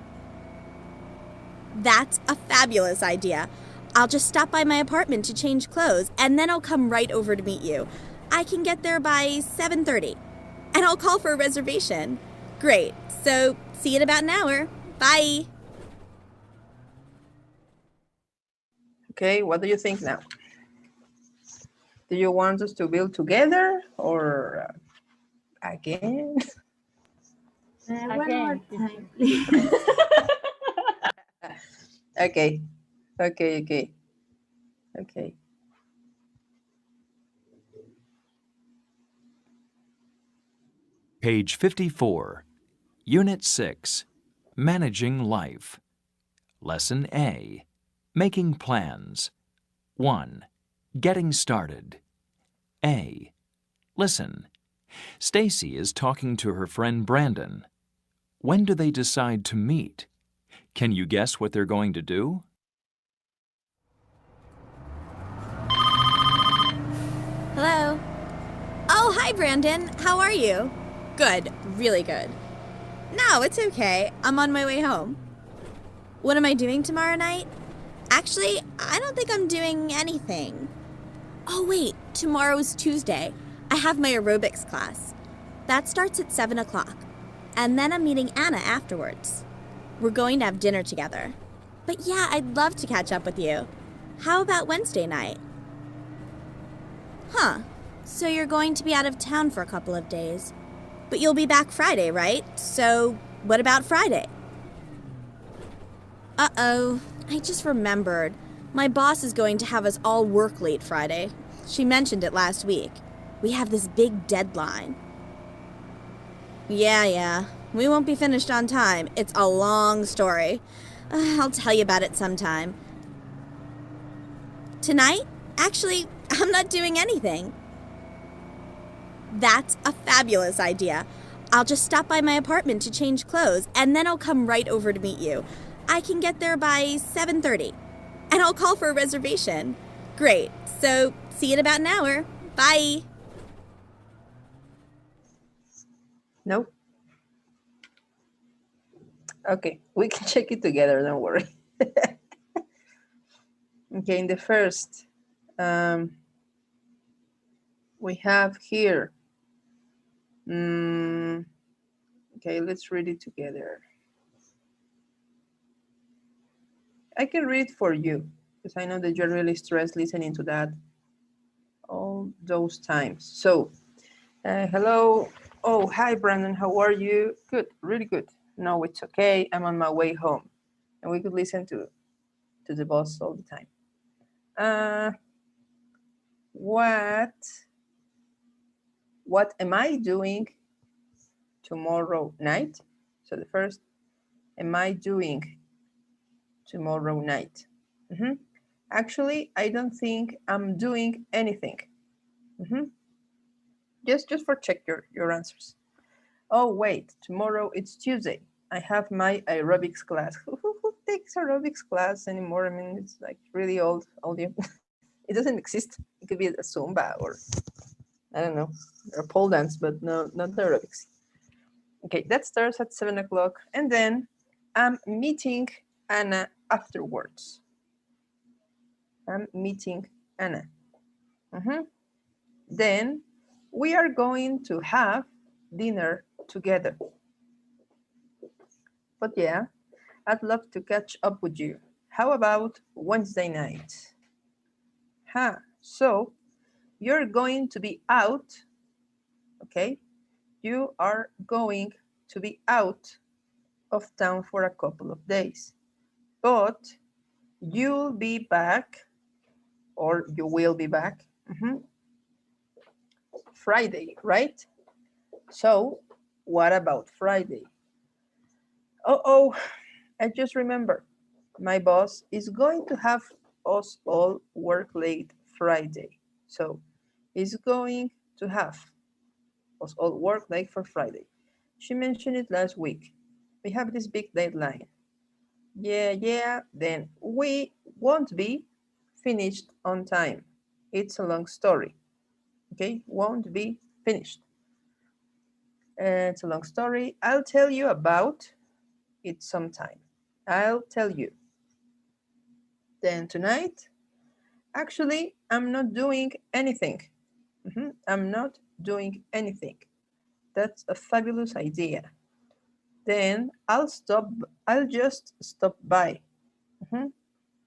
That's a fabulous idea. I'll just stop by my apartment to change clothes, and then I'll come right over to meet you. I can get there by 7:30. And I'll call for a reservation. Great. So, see you in about an hour. Bye. Okay, what do you think now? Do you want us to build together or again? One more Again. time, please. Okay. Page 54, Unit 6, Managing Life. Lesson A, Making Plans. 1. Getting started. A. Listen. Stacy is talking to her friend Brandon. When do they decide to meet? Can you guess what they're going to do? Hello. Oh, hi, Brandon. How are you? Good. Really good. No, it's okay. I'm on my way home. What am I doing tomorrow night? Actually, I don't think I'm doing anything. Oh, wait. Tomorrow's Tuesday. I have my aerobics class. That starts at 7 o'clock. And then I'm meeting Anna afterwards. We're going to have dinner together. But yeah, I'd love to catch up with you. How about Wednesday night? Huh. So you're going to be out of town for a couple of days. But you'll be back Friday, right? So what about Friday? Uh-oh. I just remembered. My boss is going to have us all work late Friday. She mentioned it last week. We have this big deadline. Yeah. We won't be finished on time. It's a long story. I'll tell you about it sometime. Tonight? Actually, I'm not doing anything. That's a fabulous idea. I'll just stop by my apartment to change clothes, and then I'll come right over to meet you. I can get there by 7:30. And I'll call for a reservation. Great. So, see you in about an hour. Bye. No? Okay, we can check it together, don't worry. Okay, in the first, we have here, okay, let's read it together. I can read for you, because I know that you're really stressed listening to that all those times. So, hello. Oh, hi, Brandon. How are you? Good, really good. No, it's okay. I'm on my way home. And we could listen to the boss all the time. What am I doing tomorrow night? So the first, am I doing tomorrow night? Actually, I don't think I'm doing anything. Just for check your answers. Oh wait, tomorrow it's Tuesday. I have my aerobics class. Who takes aerobics class anymore? I mean, it's like really old. It doesn't exist. It could be a Zumba or I don't know, or pole dance, but no, not the aerobics. Okay, that starts at 7 o'clock, and then I'm meeting Anna afterwards. I'm meeting Anna. Then we are going to have dinner together. But yeah, I'd love to catch up with you. How about Wednesday night? So you're going to be out, okay? You are going to be out of town for a couple of days, but you'll be back, or you will be back, Friday, right? So what about Friday? Oh, I just remember, my boss is going to have us all work late Friday. So he's going to have us all work late for Friday. She mentioned it last week. We have this big deadline. Yeah, then we won't be finished on time. It's a long story. Okay, won't be finished. It's a long story. I'll tell you about it sometime. I'll tell you. Then tonight, actually, I'm not doing anything. I'm not doing anything. That's a fabulous idea. Then I'll just stop by.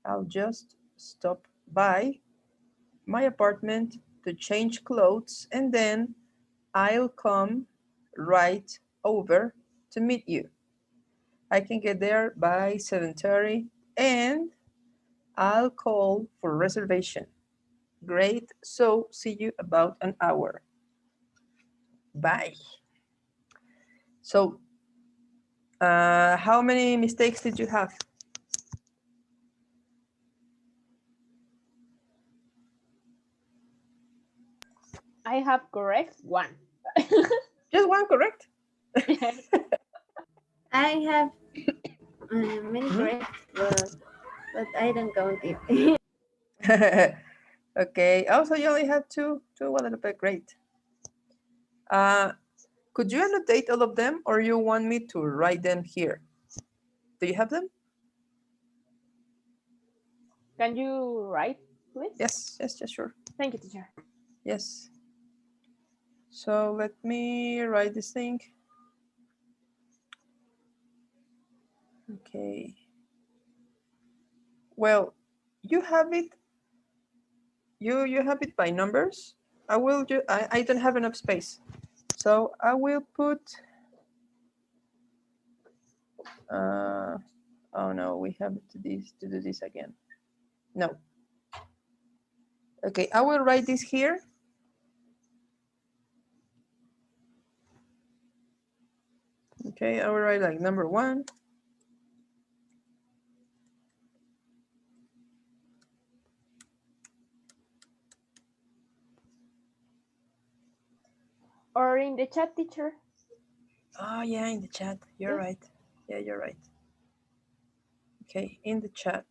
I'll just stop by my apartment to change clothes, and then I'll come right over to meet you. I can get there by 7:30, and I'll call for reservation. Great, so see you about an hour. Bye. So, how many mistakes did you have? I have correct one. Just one, correct? I have many correct, but I don't count it. Okay. Also, you only had two. Two, a little bit great. Could you annotate all of them, or you want me to write them here? Do you have them? Can you write, please? Yes, sure. Thank you, teacher. Yes. So let me write this thing. Okay. Well, you have it. You have it by numbers. I don't have enough space, so I will put. Oh no, we have to do this again. No. Okay, I will write this here. Okay, I will write like number 1. Or in the chat, teacher. Oh yeah, in the chat. You're right. Yeah, you're right. Okay, in the chat.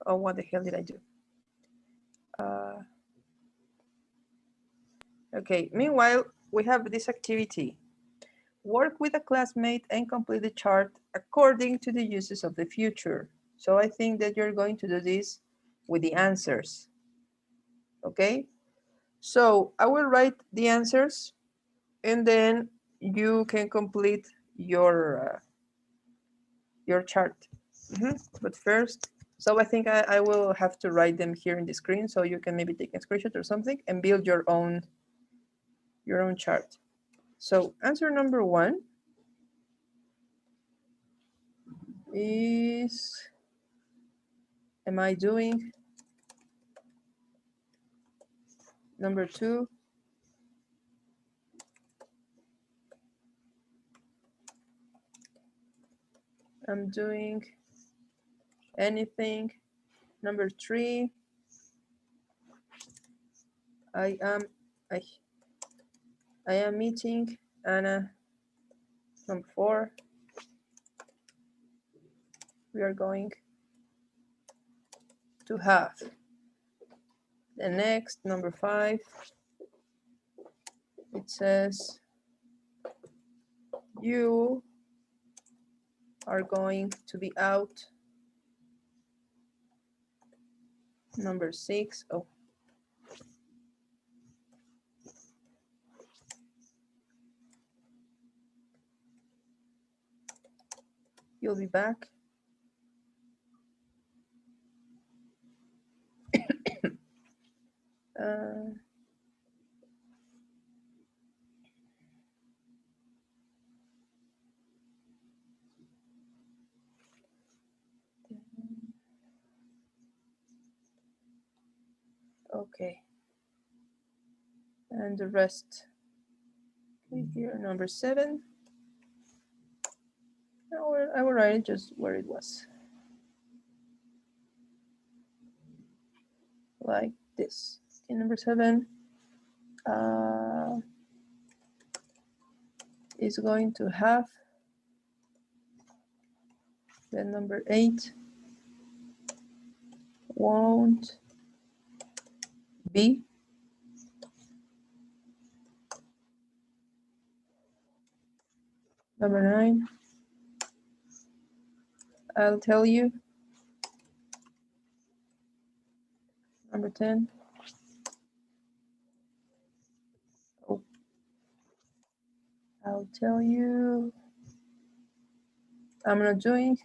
Oh, what the hell did I do? Okay, meanwhile, we have this activity. Work with a classmate and complete the chart according to the uses of the future. So I think that you're going to do this with the answers. Okay? So I will write the answers, and then you can complete your chart. But first, so I think I will have to write them here in the screen, so you can maybe take a screenshot or something and build your own chart. So answer number 1 is, am I doing? Number 2, I'm doing anything. Number 3, I am meeting Anna. Number 4, we are going to have. The next, number 5, it says you are going to be out. Number 6, oh, you'll be back. Uh, okay, and the rest. Okay, here, number 7. I will write it just where it was. Like this. Okay, number 7 is going to have. Then number 8 won't be. Number 9, I'll tell you. Number 10, oh, I'll tell you. I'm not doing.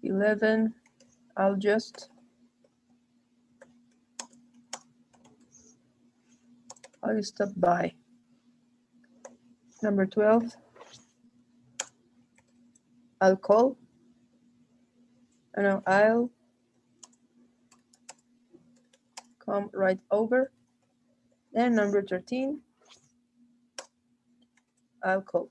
"11, I'll just. I'll stop by. Number 12, I'll call. No, I'll come right over. And number 13, I'll call.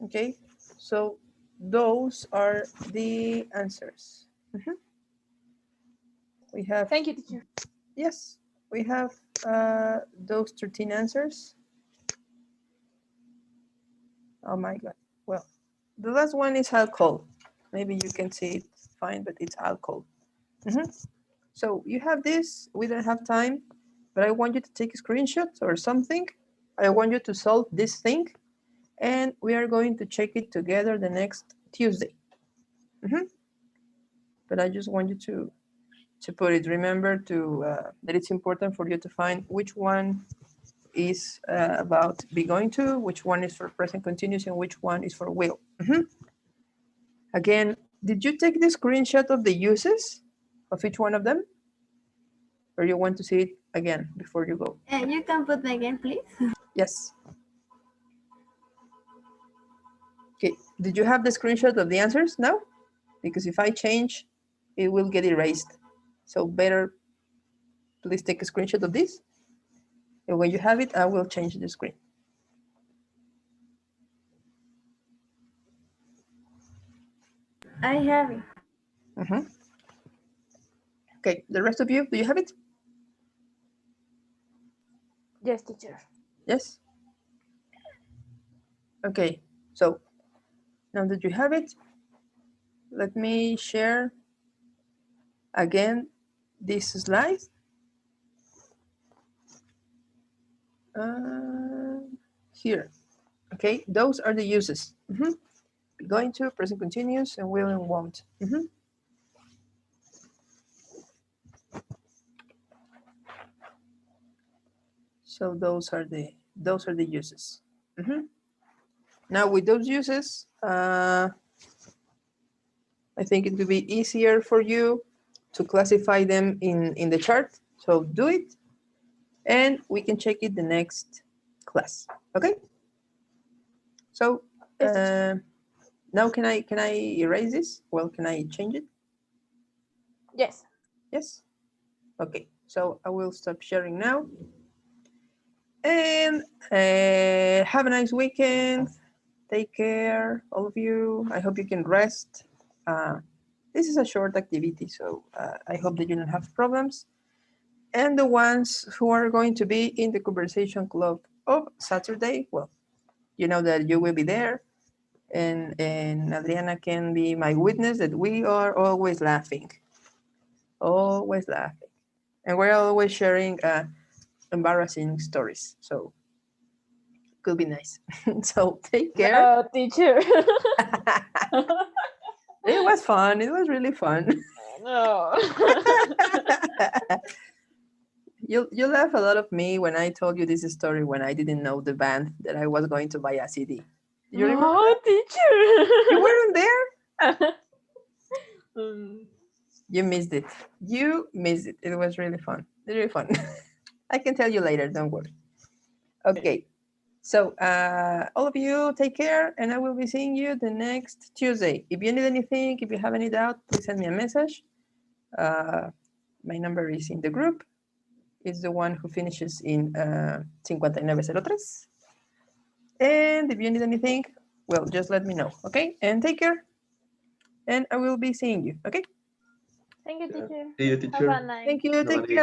Okay, so those are the answers. We have. Thank you, teacher. Yes, we have those 13 answers. Oh my God. Well, the last one is alcohol. Maybe you can see it fine, but it's alcohol. So you have this. We don't have time, but I want you to take a screenshot or something. I want you to solve this thing, and we are going to check it together the next Tuesday. But I just want you to put it. Remember that it's important for you to find which one is about be going to, which one is for present continuous, and which one is for will. Again, did you take the screenshot of the uses of each one of them? Or you want to see it again before you go? You can put it again, please. Yes. Okay, did you have the screenshot of the answers now? Because if I change, it will get erased. So better, please take a screenshot of this. And when you have it, I will change the screen. I have it. Okay, the rest of you, do you have it? Yes, teacher. Yes? Okay, so now that you have it, let me share again this slide. Here. Okay, those are the uses. Be going to, present continuous, and will and won't. So those are the uses. Now with those uses, I think it will be easier for you to classify them in the chart. So do it, and we can check it the next class. Okay. So now can I erase this? Well, can I change it? Yes. Yes. Okay. So I will stop sharing now. And have a nice weekend. Take care, all of you. I hope you can rest. This is a short activity, so I hope that you don't have problems. And the ones who are going to be in the conversation club of Saturday, well, you know that you will be there. And Adriana can be my witness that we are always laughing. Always laughing. And we're always sharing embarrassing stories. So could be nice. So take care. No, teacher. It was fun. It was really fun. No. You laugh a lot of me when I told you this story when I didn't know the band that I was going to buy a CD. Do you remember? No, teacher. You weren't there? Mm. You missed it. You missed it. It was really fun. Really fun. I can tell you later. Don't worry. Okay. So all of you take care, and I will be seeing you the next Tuesday. If you need anything, if you have any doubt, please send me a message. My number is in the group. It's the one who finishes in 5903. And if you need anything, well, just let me know, okay? And take care, and I will be seeing you, okay? Thank you, teacher. See you, Have a teacher. nice Thank you. Have a Take nice care.